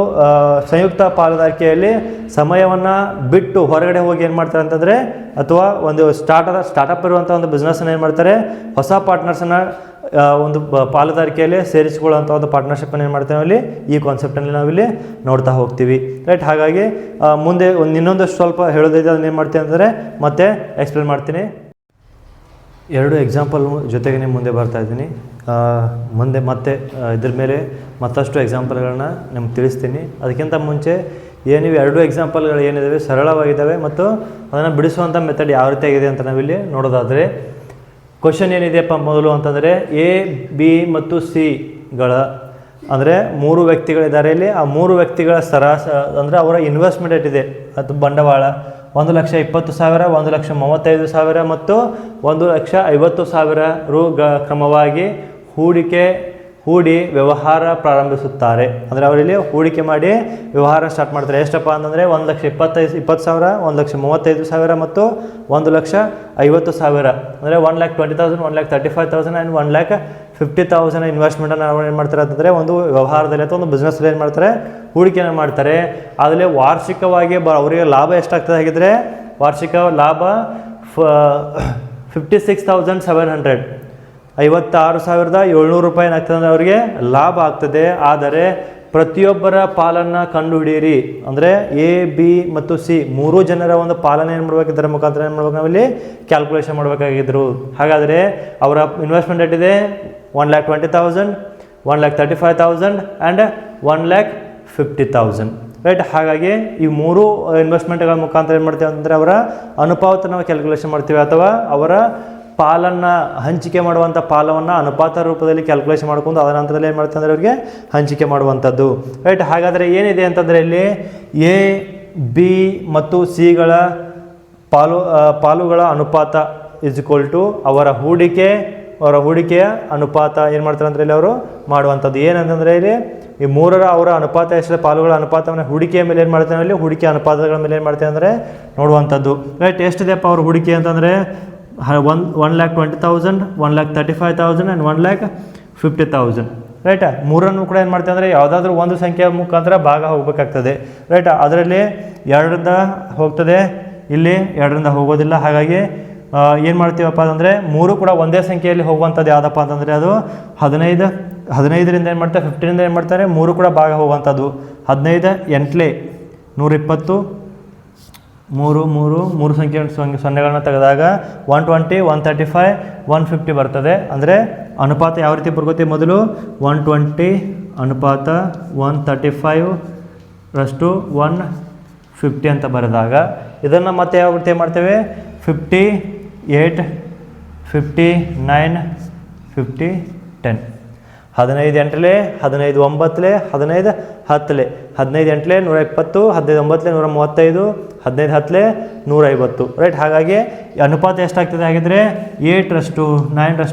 ಸಂಯುಕ್ತ ಪಾಲುದಾರಿಕೆಯಲ್ಲಿ ಸಮಯವನ್ನು ಬಿಟ್ಟು ಹೊರಗಡೆ ಹೋಗಿ ಏನು ಮಾಡ್ತಾರೆ ಅಂತಂದರೆ, ಅಥವಾ ಒಂದು ಸ್ಟಾರ್ಟಪ್ ಇರುವಂಥ ಒಂದು ಬಿಸ್ನೆಸ್ಸನ್ನು ಏನು ಮಾಡ್ತಾರೆ, ಹೊಸ ಪಾರ್ಟ್ನರ್ಸನ್ನು ಒಂದು ಪಾಲುದಾರಿಕೆಯಲ್ಲಿ ಸೇರಿಸಿಕೊಳ್ಳುವಂಥ ಒಂದು ಪಾರ್ಟ್ನರ್ಶಿಪ್ಪನ್ನು ಏನು ಮಾಡ್ತೇವೆ ಅಲ್ಲಿ ಈ ಕಾನ್ಸೆಪ್ಟಲ್ಲಿ ನಾವಿಲ್ಲಿ ನೋಡ್ತಾ ಹೋಗ್ತೀವಿ. ರೈಟ್. ಹಾಗಾಗಿ ಮುಂದೆ ಇನ್ನೊಂದು ಸ್ವಲ್ಪ ಹೇಳೋದೈತೆ, ಅದನ್ನ ಏನು ಮಾಡ್ತೀನಿ ಅಂದರೆ ಮತ್ತೆ ಎಕ್ಸ್ಪ್ಲೇನ್ ಮಾಡ್ತೀನಿ. 2 ಎಕ್ಸಾಂಪಲ್ ಜೊತೆಗೆ ನಿಮ್ಮ ಮುಂದೆ ಬರ್ತಾ ಇದ್ದೀನಿ. ಮುಂದೆ ಮತ್ತೆ ಇದ್ರ ಮೇಲೆ ಮತ್ತಷ್ಟು ಎಕ್ಸಾಂಪಲ್ಗಳನ್ನ ನಿಮ್ಗೆ ತಿಳಿಸ್ತೀನಿ. ಅದಕ್ಕಿಂತ ಮುಂಚೆ ಏನಿವೆ 2 ಎಕ್ಸಾಂಪಲ್ಗಳು ಏನಿದ್ದಾವೆ ಸರಳವಾಗಿದ್ದಾವೆ ಮತ್ತು ಅದನ್ನು ಬಿಡಿಸುವಂಥ ಮೆಥಡ್ ಯಾವ ರೀತಿಯಾಗಿದೆ ಅಂತ ನಾವಿಲ್ಲಿ ನೋಡೋದಾದರೆ, ಕ್ವಶನ್ ಏನಿದೆಯಪ್ಪ ಮೊದಲು ಅಂತಂದರೆ A, B ಮತ್ತು Cಗಳ ಅಂದರೆ 3 ವ್ಯಕ್ತಿಗಳಿದ್ದಾರೆ. ಇಲ್ಲಿ ಆ 3 ವ್ಯಕ್ತಿಗಳ ಅಂದರೆ ಅವರ ಇನ್ವೆಸ್ಟ್ಮೆಂಟ್ ಎಷ್ಟಿದೆ ಅದು ಬಂಡವಾಳ 1,20,000, 1,35,000 ಮತ್ತು 1,50,000 ರು ಕ್ರಮವಾಗಿ ಹೂಡಿ ವ್ಯವಹಾರ ಪ್ರಾರಂಭಿಸುತ್ತಾರೆ. ಅಂದರೆ ಅವರಲ್ಲಿ ಹೂಡಿಕೆ ಮಾಡಿ ವ್ಯವಹಾರ ಸ್ಟಾರ್ಟ್ ಮಾಡ್ತಾರೆ. ಎಷ್ಟಪ್ಪ ಅಂತಂದರೆ 1,20,000, 1,35,000 ಮತ್ತು 1,50,000 ಅಂದರೆ 1,20,000, 1,35,000 ಆ್ಯಂಡ್ 1,50,000 ಇನ್ವೆಸ್ಟ್ಮೆಂಟನ್ನು ಅವ್ರು ಏನು ಮಾಡ್ತಾರೆ ಅಂತಂದರೆ ಒಂದು ವ್ಯವಹಾರದಲ್ಲಿ ಅಥವಾ ಒಂದು ಬಿಸ್ನೆಸ್ಸಲ್ಲಿ ಏನು ಮಾಡ್ತಾರೆ, ಹೂಡಿಕೆಯನ್ನು ಮಾಡ್ತಾರೆ. ಅದರಲ್ಲಿ ವಾರ್ಷಿಕವಾಗಿ ಅವರಿಗೆ ಲಾಭ ಎಷ್ಟಾಗ್ತದೆ ಹಾಗಿದ್ರೆ, ವಾರ್ಷಿಕ ಲಾಭ 56,700 56,700 ರೂಪಾಯಿ ಏನಾಗ್ತದೆ ಅಂದರೆ ಅವರಿಗೆ ಲಾಭ ಆಗ್ತದೆ. ಆದರೆ ಪ್ರತಿಯೊಬ್ಬರ ಪಾಲನ್ನು ಕಂಡುಹಿಡಿಯಿರಿ ಅಂದರೆ A, B ಮತ್ತು C 3 ಜನರ ಒಂದು ಪಾಲನೆ ಏನು ಮಾಡಬೇಕು, ಇದರ ಮುಖಾಂತರ ಏನು ಮಾಡ್ಬೇಕು, ನಾವಿಲ್ಲಿ ಕ್ಯಾಲ್ಕುಲೇಷನ್ ಮಾಡಬೇಕಾಗಿದ್ರು. ಹಾಗಾದರೆ ಅವರ ಇನ್ವೆಸ್ಟ್ಮೆಂಟ್ ಎಷ್ಟಿದೆ 1,20,000, 1,35,000 ಆ್ಯಂಡ್ 1,50,000. ರೈಟ್. ಹಾಗಾಗಿ ಈ 3 ಇನ್ವೆಸ್ಟ್ಮೆಂಟ್ಗಳ ಮುಖಾಂತರ ಏನು ಮಾಡ್ತೀವಿ ಅಂತಂದರೆ ಅವರ ಅನುಪಾತ ನಾವು ಕ್ಯಾಲ್ಕುಲೇಷನ್ ಮಾಡ್ತೀವಿ, ಅಥವಾ ಅವರ ಪಾಲನ್ನು ಹಂಚಿಕೆ ಮಾಡುವಂಥ ಪಾಲವನ್ನು ಅನುಪಾತ ರೂಪದಲ್ಲಿ ಕ್ಯಾಲ್ಕುಲೇಷನ್ ಮಾಡ್ಕೊಂಡು ಅದರ ನಂತರದಲ್ಲಿ ಏನು ಮಾಡ್ತಾರೆ ಅಂದರೆ ಅವರಿಗೆ ಹಂಚಿಕೆ ಮಾಡುವಂಥದ್ದು. ರೈಟ್. ಹಾಗಾದರೆ ಏನಿದೆ ಅಂತಂದರೆ ಇಲ್ಲಿ A, B ಮತ್ತು Cಗಳ ಪಾಲುಗಳ ಅನುಪಾತ ಇಸ್ ಈಕ್ವಲ್ ಟು ಅವರ ಹೂಡಿಕೆಯ ಅನುಪಾತ ಏನು ಮಾಡ್ತಾರೆ ಅಂದರೆ ಇಲ್ಲಿ ಅವರು ಮಾಡುವಂಥದ್ದು. ಏನಂತಂದರೆ ಇಲ್ಲಿ ಈ 3ರ ಅವರ ಅನುಪಾತ ಎಷ್ಟಿದೆ, ಪಾಲುಗಳ ಅನುಪಾತವನ್ನು ಹೂಡಿಕೆಯ ಮೇಲೆ ಏನು ಮಾಡ್ತೇವೆ ಅಲ್ಲಿ ಹೂಡಿಕೆ ಅನುಪಾತಗಳ ಮೇಲೆ ಏನು ಮಾಡ್ತೇವೆ ಅಂದರೆ ನೋಡುವಂಥದ್ದು. ರೈಟ್. ಎಷ್ಟಿದೆಪ್ಪ ಅವ್ರ ಹೂಡಿಕೆ ಅಂತಂದರೆ 1,20,000, 1,35,000 ಆ್ಯಂಡ್ 1,50,000. ರೈಟ್. 3ರನ್ನು ಕೂಡ ಏನು ಮಾಡ್ತೀವಿ ಅಂದರೆ ಯಾವುದಾದ್ರೂ ಒಂದು ಸಂಖ್ಯೆಯ ಮುಖಾಂತರ ಭಾಗ ಹೋಗಬೇಕಾಗ್ತದೆ. ರೈಟ್. ಅದರಲ್ಲಿ 2ರಿಂದ ಹೋಗ್ತದೆ, ಇಲ್ಲಿ 2ರಿಂದ ಹೋಗೋದಿಲ್ಲ. ಹಾಗಾಗಿ ಏನು ಮಾಡ್ತೀವಪ್ಪ ಅಂತಂದರೆ 3 ಕೂಡ ಒಂದೇ ಸಂಖ್ಯೆಯಲ್ಲಿ ಹೋಗುವಂಥದ್ದು ಯಾವುದಪ್ಪ ಅಂತಂದರೆ ಅದು 15ರಿಂದ ಏನು ಮಾಡ್ತಾರೆ, 15ರಿಂದ ಏನು ಮಾಡ್ತಾರೆ 3 ಕೂಡ ಭಾಗ ಹೋಗುವಂಥದ್ದು. 15 8 120, 3 ಸಂಖ್ಯೆ ಸೊನ್ನೆಗಳನ್ನ ತೆಗೆದಾಗ 120, 135, 150 ಬರ್ತದೆ. ಅಂದರೆ ಅನುಪಾತ ಯಾವ ರೀತಿ ಬರ್ಕೋತೀವಿ, ಮೊದಲು 120 ಅನುಪಾತ 135 ರಷ್ಟು 150 ಅಂತ ಬರೆದಾಗ ಇದನ್ನು ಮತ್ತೆ ಯಾವ ರೀತಿ ಮಾಡ್ತೇವೆ, 58, 59, 50, 10. 15 8, 15 9, 15 10, 15 8 120, 15 9 135, 15 10 150. ರೈಟ್. ಹಾಗಾಗಿ ಅನುಪಾತ ಎಷ್ಟಾಗ್ತದೆ ಹಾಗಿದ್ರೆ 8 9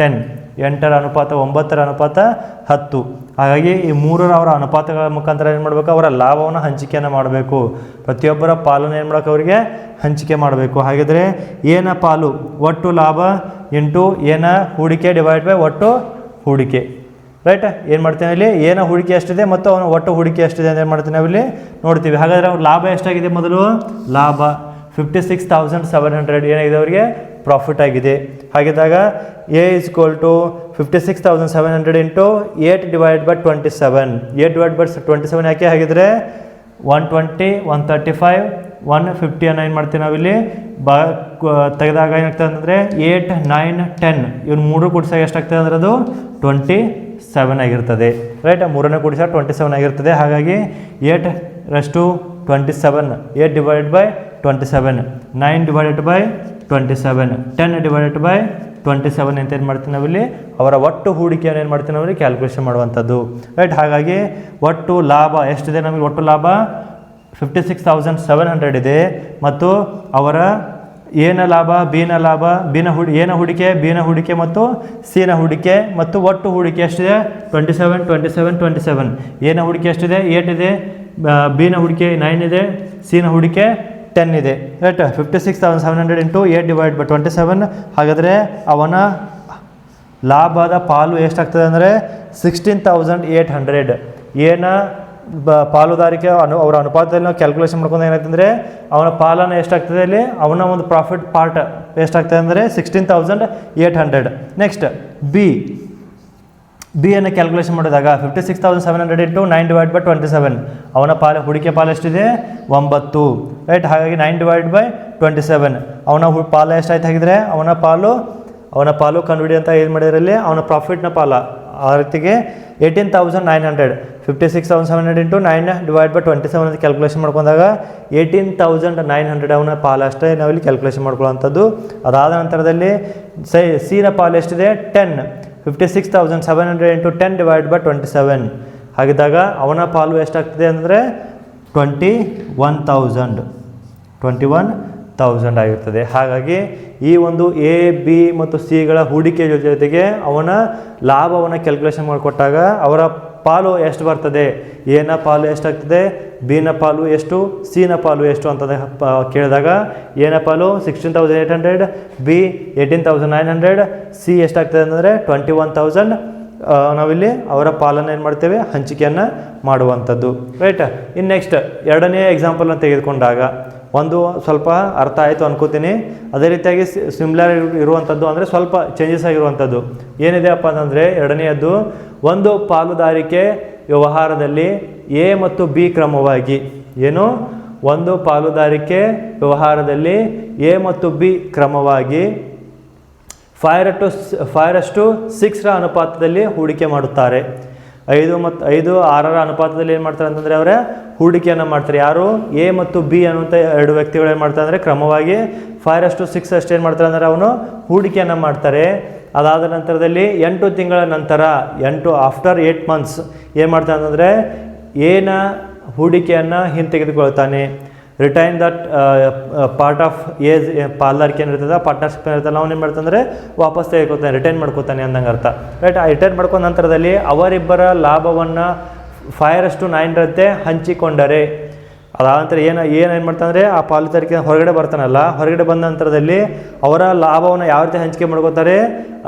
10, 8ರ ಅನುಪಾತ 9ರ ಅನುಪಾತ 10. ಹಾಗಾಗಿ ಈ 3ರ ಅವರ ಅನುಪಾತಗಳ ಮುಖಾಂತರ ಏನು ಮಾಡಬೇಕು, ಅವರ ಲಾಭವನ್ನು ಹಂಚಿಕೆಯನ್ನು ಮಾಡಬೇಕು. ಪ್ರತಿಯೊಬ್ಬರ ಪಾಲನ್ನು ಏನು ಮಾಡಬೇಕು, ಅವರಿಗೆ ಹಂಚಿಕೆ ಮಾಡಬೇಕು. ಹಾಗಿದ್ರೆ ಏನ ಪಾಲು ಒಟ್ಟು ಲಾಭ ಇಂಟು ಏನ ಹೂಡಿಕೆ ಡಿವೈಡ್ ಬೈ ಒಟ್ಟು ಹೂಡಿಕೆ. ರೈಟ್. ಏನು ಮಾಡ್ತೀವಿ ಇಲ್ಲಿ ಏನ ಹೂಡಿಕೆ ಎಷ್ಟಿದೆ ಮತ್ತು ಅವನ ಒಟ್ಟು ಹೂಡಿಕೆ ಎಷ್ಟಿದೆ ಅಂತ ಏನು ಮಾಡ್ತೀವಿ ನಾವಿಲ್ಲಿ ನೋಡ್ತೀವಿ. ಹಾಗಾದರೆ ಅವ್ರ ಲಾಭ ಎಷ್ಟಾಗಿದೆ, ಮೊದಲು ಲಾಭ 56,700 ಏನಾಗಿದೆ ಅವರಿಗೆ ಪ್ರಾಫಿಟ್ ಆಗಿದೆ. ಹಾಗಿದ್ದಾಗ A is equal to 56,700 into 8 divide by 27. 8 divide by 27 ಯಾಕೆ ಹಾಗಿದ್ರೆ 120, 135, 150 ಅನ್ನು ಏನು ಮಾಡ್ತೀವಿ ನಾವಿಲ್ಲಿ ತೆಗೆದಾಗ ಏನಾಗ್ತದೆ ಅಂದರೆ 8, 9, 10 ಇವ್ನು 3 ಕೂಡಿಸಾಗ ಎಷ್ಟಾಗ್ತದೆ ಅಂದರೆ ಅದು 27 ಆಗಿರ್ತದೆ. ರೈಟ್, 3ನೇ ಕೂಡಿಸಾಗ 27 ಆಗಿರ್ತದೆ. ಹಾಗಾಗಿ 8:27, 8 divided by 27, 9 divided by 27, 10 divided by 27 ಅಂತ ಏನು ಮಾಡ್ತೀವಿ ನಾವಿಲ್ಲಿ ಅವರ ಒಟ್ಟು ಹೂಡಿಕೆಯನ್ನು ಏನು ಮಾಡ್ತೀವಿ ನಾವಿಲ್ಲಿ ಕ್ಯಾಲ್ಕುಲೇಷನ್ ಮಾಡುವಂಥದ್ದು. ರೈಟ್, ಹಾಗಾಗಿ ಒಟ್ಟು ಲಾಭ ಎಷ್ಟಿದೆ ನಮಗೆ, ಒಟ್ಟು ಲಾಭ 56,700 ಇದೆ. ಮತ್ತು ಅವರ ಎನ ಲಾಭ, ಬಿನ ಲಾಭ, ಎನ ಹೂಡಿಕೆ, ಬಿನ ಹೂಡಿಕೆ ಮತ್ತು ಸಿನ ಹೂಡಿಕೆ ಮತ್ತು ಒಟ್ಟು ಹೂಡಿಕೆ ಎಷ್ಟಿದೆ 27, 27, 27. ಎನ ಹೂಡಿಕೆ ಎಷ್ಟಿದೆ 8 ಇದೆ, ಬಿನ ಹೂಡಿಕೆ 9 ಇದೆ, ಸಿನ ಹೂಡಿಕೆ 10 ಇದೆ. Right, 56,700 into 8 divide by 27. ಹಾಗಾದರೆ ಅವನ ಲಾಭದ ಪಾಲು ಎಷ್ಟಾಗ್ತದೆ ಅಂದರೆ 16,800. ಏನ ಪಾಲುದಾರಿಕೆ ಅವರ ಅನುಪಾತದಲ್ಲಿ ನಾವು ಕ್ಯಾಲ್ಕುಲೇಷನ್ ಮಾಡ್ಕೊಂಡು ಏನಾಗ್ತಂದರೆ ಅವನ ಪಾಲನ ಎಷ್ಟಾಗ್ತದೆ ಇಲ್ಲಿ, ಅವನ ಒಂದು ಪ್ರಾಫಿಟ್ ಪಾರ್ಟ್ ಎಷ್ಟಾಗ್ತದೆ ಅಂದರೆ 16,800. ನೆಕ್ಸ್ಟ್ ಬಿ ಅನ್ನು ಕ್ಯಾಲ್ಕುಲೇಷನ್ ಮಾಡಿದಾಗ 56,700 ಇಂಟು 9 ಡಿವೈಡ್ ಬೈ 27. ಅವನ ಹೂಡಿಕೆ ಪಾಲು ಎಷ್ಟಿದೆ 9. ರೈಟ್, ಹಾಗಾಗಿ 9 ಡಿವೈಡ್ ಬೈ 27 ಅವನ ಪಾಲು ಎಷ್ಟಾಯ್ತು ಹಾಗಿದ್ರೆ ಅವನ ಪಾಲು ಕಂಡುಹಿಡಿ ಅಂತ ಏನು ಮಾಡಿದ್ರಲ್ಲಿ ಅವನ ಪ್ರಾಫಿಟ್ನ ಪಾಲ ಆ ರೀತಿಗೆ 18,900. 56,700 ಇಂಟು 9 ಡಿವೈಡ್ ಬೈ 27 ಅಂತ ಕ್ಯಾಲ್ಕುಲೇಷನ್ ಮಾಡ್ಕೊಂಡಾಗ 18,900 ಅವನ ಪಾಲು ಅಷ್ಟೇ ನಾವಿಲ್ಲಿ ಕ್ಯಾಲ್ಕುಲೇಷನ್ ಮಾಡ್ಕೊಳ್ಳೋವಂಥದ್ದು. ಅದಾದ ನಂತರದಲ್ಲಿ ಸಿನ ಪಾಲು ಎಷ್ಟಿದೆ 10. 56,700 ಇಂಟು 10 ಡಿವೈಡ್ ಬೈ 27. ಹಾಗಿದ್ದಾಗ ಅವನ ಪಾಲು ಎಷ್ಟಾಗ್ತದೆ ಅಂದರೆ 21,000 ಆಗಿರ್ತದೆ. ಹಾಗಾಗಿ ಈ ಒಂದು ಎ, ಬಿ ಮತ್ತು ಸಿಗಳ ಹೂಡಿಕೆ ಜೊತೆಗೆ ಅವನ ಲಾಭವನ್ನು ಕ್ಯಾಲ್ಕುಲೇಷನ್ ಮಾಡಿಕೊಟ್ಟಾಗ ಅವರ ಪಾಲು ಎಷ್ಟು ಬರ್ತದೆ, ಎನ ಪಾಲು ಎಷ್ಟಾಗ್ತದೆ, ಬಿನ ಪಾಲು ಎಷ್ಟು, ಸಿನ ಪಾಲು ಎಷ್ಟು ಅಂತ ಕೇಳಿದಾಗ ಎನ ಪಾಲು 16,800, ಬಿ 18,900, ಸಿ ಎಷ್ಟಾಗ್ತದೆ ಅಂದರೆ 21,000. ನಾವಿಲ್ಲಿ ಅವರ ಪಾಲನ್ನು ಏನು ಮಾಡ್ತೇವೆ ಹಂಚಿಕೆಯನ್ನು ಮಾಡುವಂಥದ್ದು. ರೈಟ್, ಇನ್ನು ನೆಕ್ಸ್ಟ್ ಎರಡನೇ ಎಕ್ಸಾಂಪಲ್ನ ತೆಗೆದುಕೊಂಡಾಗ ಒಂದು ಸ್ವಲ್ಪ ಅರ್ಥ ಆಯಿತು ಅನ್ಕೋತೀನಿ. ಅದೇ ರೀತಿಯಾಗಿ ಸಿಮಿಲರ್ ಇರುವಂಥದ್ದು ಅಂದರೆ ಸ್ವಲ್ಪ ಚೇಂಜಸ್ ಆಗಿರುವಂಥದ್ದು ಏನಿದೆ ಅಪ್ಪ ಅಂತಂದರೆ ಎರಡನೆಯದ್ದು ಒಂದು ಪಾಲುದಾರಿಕೆ ವ್ಯವಹಾರದಲ್ಲಿ ಎ ಮತ್ತು ಬಿ ಕ್ರಮವಾಗಿ ಒಂದು ಪಾಲುದಾರಿಕೆ ವ್ಯವಹಾರದಲ್ಲಿ ಎ ಮತ್ತು ಬಿ ಕ್ರಮವಾಗಿ 5:6 ಅನುಪಾತದಲ್ಲಿ ಹೂಡಿಕೆ ಮಾಡುತ್ತಾರೆ. 5 ಮತ್ತು 5, 6 ಅನುಪಾತದಲ್ಲಿ ಏನು ಮಾಡ್ತಾರೆ ಅಂತಂದರೆ ಅವರ ಹೂಡಿಕೆಯನ್ನು ಮಾಡ್ತಾರೆ. ಯಾರು ಎ ಮತ್ತು ಬಿ ಅನ್ನುವಂಥ ಎರಡು ವ್ಯಕ್ತಿಗಳು ಏನು ಮಾಡ್ತಾರೆ ಅಂದರೆ ಕ್ರಮವಾಗಿ 5:6 ಅಷ್ಟು ಏನು ಮಾಡ್ತಾರೆ ಅಂದರೆ ಅವನು ಹೂಡಿಕೆಯನ್ನು ಮಾಡ್ತಾರೆ. ಅದಾದ ನಂತರದಲ್ಲಿ 8 ತಿಂಗಳ ನಂತರ ಆಫ್ಟರ್ 8 months ಏನು ಮಾಡ್ತಾನೆ ಅಂತಂದರೆ ಏನ ಹೂಡಿಕೆಯನ್ನು ಹಿಂತೆಗೆದುಕೊಳ್ತಾನೆ. Retain that part of age ಪಾಲ್ದಾರಿಕೆ ಏನಿರ್ತದೆ ಪಾರ್ಟ್ನರ್ಶಿಪ್ ಏನಿರ್ತಲ್ಲ ಅವ್ನು ಏನು ಮಾಡ್ತಾನೆ ಅಂದರೆ ವಾಪಸ್ ತೆಗೆದುಕೊಳ್ತಾನೆ, ರಿಟೈನ್ ಮಾಡ್ಕೋತಾನೆ ಅಂದಂಗೆ ಅರ್ಥ. ರೈಟ್, ಆ ರಿಟೈನ್ ಮಾಡ್ಕೊಂಡ ನಂತರದಲ್ಲಿ ಅವರಿಬ್ಬರ ಲಾಭವನ್ನು 5:9 ಹಂಚಿಕೊಂಡರೆ ಅದಾದ ನಂತರ ಏನು ಮಾಡ್ತಾನೆ ಆ ಪಾಲುದಾರಿಕೆ ಹೊರಗಡೆ ಬರ್ತಾನಲ್ಲ, ಹೊರಗಡೆ ಬಂದ ನಂತರದಲ್ಲಿ ಅವರ ಲಾಭವನ್ನು ಯಾವ ರೀತಿ ಹಂಚಿಕೆ ಮಾಡ್ಕೋತಾರೆ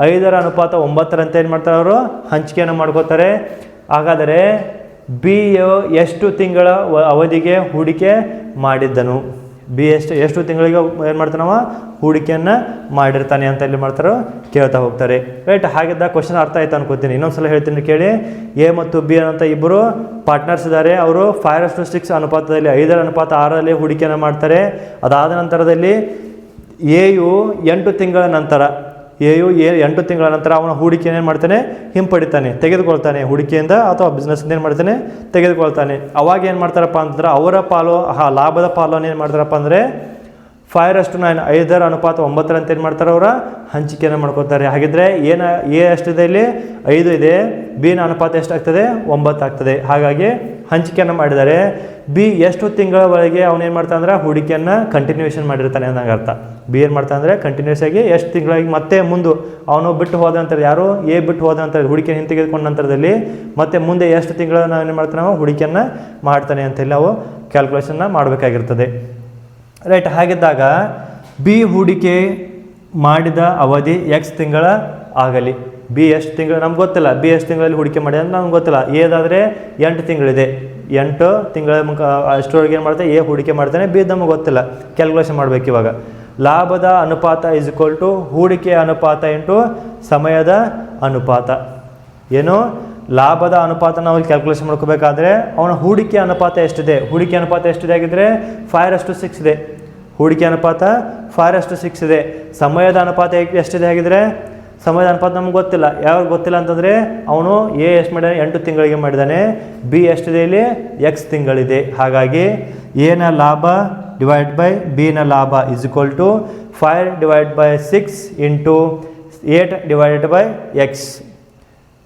5:9 ಏನು ಮಾಡ್ತಾರೆ ಅವರು ಹಂಚಿಕೆಯನ್ನು ಮಾಡ್ಕೋತಾರೆ. ಹಾಗಾದರೆ ಬಿ ಎಷ್ಟು ತಿಂಗಳ ಅವಧಿಗೆ ಹೂಡಿಕೆ ಮಾಡಿದ್ದನು, ಬಿ ಎಷ್ಟು ತಿಂಗಳಿಗೆ ಏನು ಮಾಡ್ತಾನವ ಹೂಡಿಕೆಯನ್ನು ಮಾಡಿರ್ತಾನೆ ಅಂತ ಇಲ್ಲಿ ಮಾಡ್ತಾರೋ ಕೇಳ್ತಾ ಹೋಗ್ತಾರೆ. ರೈಟ್, ಹಾಗಿದ್ದ ಕ್ವಶನ್ ಅರ್ಥ ಆಯ್ತು ಅನ್ಕೋತೀನಿ. ಇನ್ನೊಂದ್ಸಲ ಹೇಳ್ತೀನಿ ಕೇಳಿ. ಎ ಮತ್ತು ಬಿ ಅನ್ನೋಂಥ ಇಬ್ಬರು ಪಾರ್ಟ್ನರ್ಸ್ ಇದ್ದಾರೆ. ಅವರು 5:6 ಅನುಪಾತದಲ್ಲಿ 5:6 ಹೂಡಿಕೆಯನ್ನು ಮಾಡ್ತಾರೆ. ಅದಾದ ನಂತರದಲ್ಲಿ ಎಯು 8 ತಿಂಗಳ ನಂತರ 8 ತಿಂಗಳ ನಂತರ ಅವನ ಹೂಡಿಕೆಯನ್ನು ಏನು ಮಾಡ್ತಾನೆ ಹಿಂಪಡಿತಾನೆ, ತೆಗೆದುಕೊಳ್ತಾನೆ. ಹೂಡಿಕೆಯಿಂದ ಅಥವಾ ಬಿಸ್ನೆಸ್ಸಿಂದ ಏನು ಮಾಡ್ತಾನೆ ತೆಗೆದುಕೊಳ್ತಾನೆ. ಅವಾಗ ಏನು ಮಾಡ್ತಾರಪ್ಪ ಅಂತಂದ್ರೆ ಅವರ ಪಾಲು ಲಾಭದ ಪಾಲನ್ನು ಏನು ಮಾಡ್ತಾರಪ್ಪ ಅಂದರೆ 5:9 5:9 ಅಂತ ಏನು ಮಾಡ್ತಾರೆ ಅವರ ಹಂಚಿಕೆಯನ್ನು ಮಾಡ್ಕೊತಾರೆ. ಹಾಗಿದ್ರೆ ಎ ಎಷ್ಟಿದೆ ಇಲ್ಲಿ 5 ಇದೆ, ಬಿನ ಅನುಪಾತ ಎಷ್ಟಾಗ್ತದೆ 9 ಆಗ್ತದೆ. ಹಾಗಾಗಿ ಹಂಚಿಕೆಯನ್ನು ಮಾಡಿದ್ದಾರೆ. ಬಿ ಎಷ್ಟು ತಿಂಗಳ ಒಳಗೆ ಅವನೇನು ಮಾಡ್ತಾನೆ ಅಂದ್ರೆ ಹೂಡಿಕೆಯನ್ನು ಕಂಟಿನ್ಯೂಷನ್ ಮಾಡಿರ್ತಾನೆ ಅನ್ನಂಗೆ ಅರ್ಥ. ಬಿ ಏನು ಮಾಡ್ತಾನೆ ಅಂದರೆ ಕಂಟಿನ್ಯೂಸ್ ಆಗಿ ಎಷ್ಟು ತಿಂಗಳಿಗೆ ಮತ್ತೆ ಮುಂದೆ ಅವನು ಬಿಟ್ಟು ಹೋದ ನಂತರ ಯಾರು ಎ ಬಿಟ್ಟು ಹೋದ ನಂತರ ಹೂಡಿಕೆ ಹಿಂತೆಗೆದುಕೊಂಡ ನಂತರದಲ್ಲಿ ಮತ್ತೆ ಮುಂದೆ ಎಷ್ಟು ತಿಂಗಳನ್ನು ಏನು ಮಾಡ್ತಾನೆ ನಾವು ಹೂಡಿಕೆಯನ್ನು ಮಾಡ್ತಾನೆ ಅಂತೇಳಿ ನಾವು ಕ್ಯಾಲ್ಕುಲೇಷನ್ನ ಮಾಡಬೇಕಾಗಿರ್ತದೆ. ರೈಟ್, ಹಾಗಿದ್ದಾಗ ಬಿ ಹೂಡಿಕೆ ಮಾಡಿದ ಅವಧಿ X ತಿಂಗಳ ಆಗಲಿ. ಬಿ ಎಷ್ಟು ತಿಂಗಳು ನಮ್ಗೆ ಗೊತ್ತಿಲ್ಲ, ಬಿ ಎಷ್ಟು ತಿಂಗಳಲ್ಲಿ ಹೂಡಿಕೆ ಮಾಡಿದೆ ಅಂತ ನಮ್ಗೆ ಗೊತ್ತಿಲ್ಲ. ಎದಾದರೆ 8 ತಿಂಗಳಿದೆ, 8 ತಿಂಗಳ ಅಷ್ಟರೊಳಗೆ ಏನು ಮಾಡ್ತಾರೆ, ಎ ಹೂಡಿಕೆ ಮಾಡ್ತಾನೆ, ಬಿ ನಮಗೆ ಗೊತ್ತಿಲ್ಲ, ಕ್ಯಾಲ್ಕುಲೇಷನ್ ಮಾಡಬೇಕು. ಇವಾಗ ಲಾಭದ ಅನುಪಾತ ಇಸ್ ಈಕ್ವಲ್ ಟು ಹೂಡಿಕೆಯ ಅನುಪಾತ ಇಂಟು ಸಮಯದ ಅನುಪಾತ. ಏನು ಲಾಭದ ಅನುಪಾತ ನಾವು ಕ್ಯಾಲ್ಕುಲೇಷನ್ ಮಾಡ್ಕೋಬೇಕಾದ್ರೆ ಅವನ ಹೂಡಿಕೆ ಅನುಪಾತ ಎಷ್ಟಿದೆ, ಹೂಡಿಕೆ ಅನುಪಾತ ಎಷ್ಟಿದೆ ಆಗಿದ್ದರೆ 5:6 ಇದೆ. ಹೂಡಿಕೆ ಅನುಪಾತ 5:6 ಇದೆ. ಸಮಯದ ಅನುಪಾತ ಎಷ್ಟಿದೆ ಆಗಿದ್ರೆ ಸಮಯದ ಅನುಪಾತ ನಮ್ಗೆ ಗೊತ್ತಿಲ್ಲ. ಯಾವಾಗ ಗೊತ್ತಿಲ್ಲ ಅಂತಂದರೆ ಅವನು ಎ ಎಷ್ಟು ಮಾಡಿದಾನೆ, 8 ತಿಂಗಳಿಗೆ ಮಾಡಿದ್ದಾನೆ, ಬಿ ಎಷ್ಟಿದೆ ಇಲ್ಲಿ X ತಿಂಗಳಿದೆ. ಹಾಗಾಗಿ ಎನ ಲಾಭ ಡಿವೈಡ್ ಬೈ ಬಿನ ಲಾಭ is equal to 5/6 into 8/X.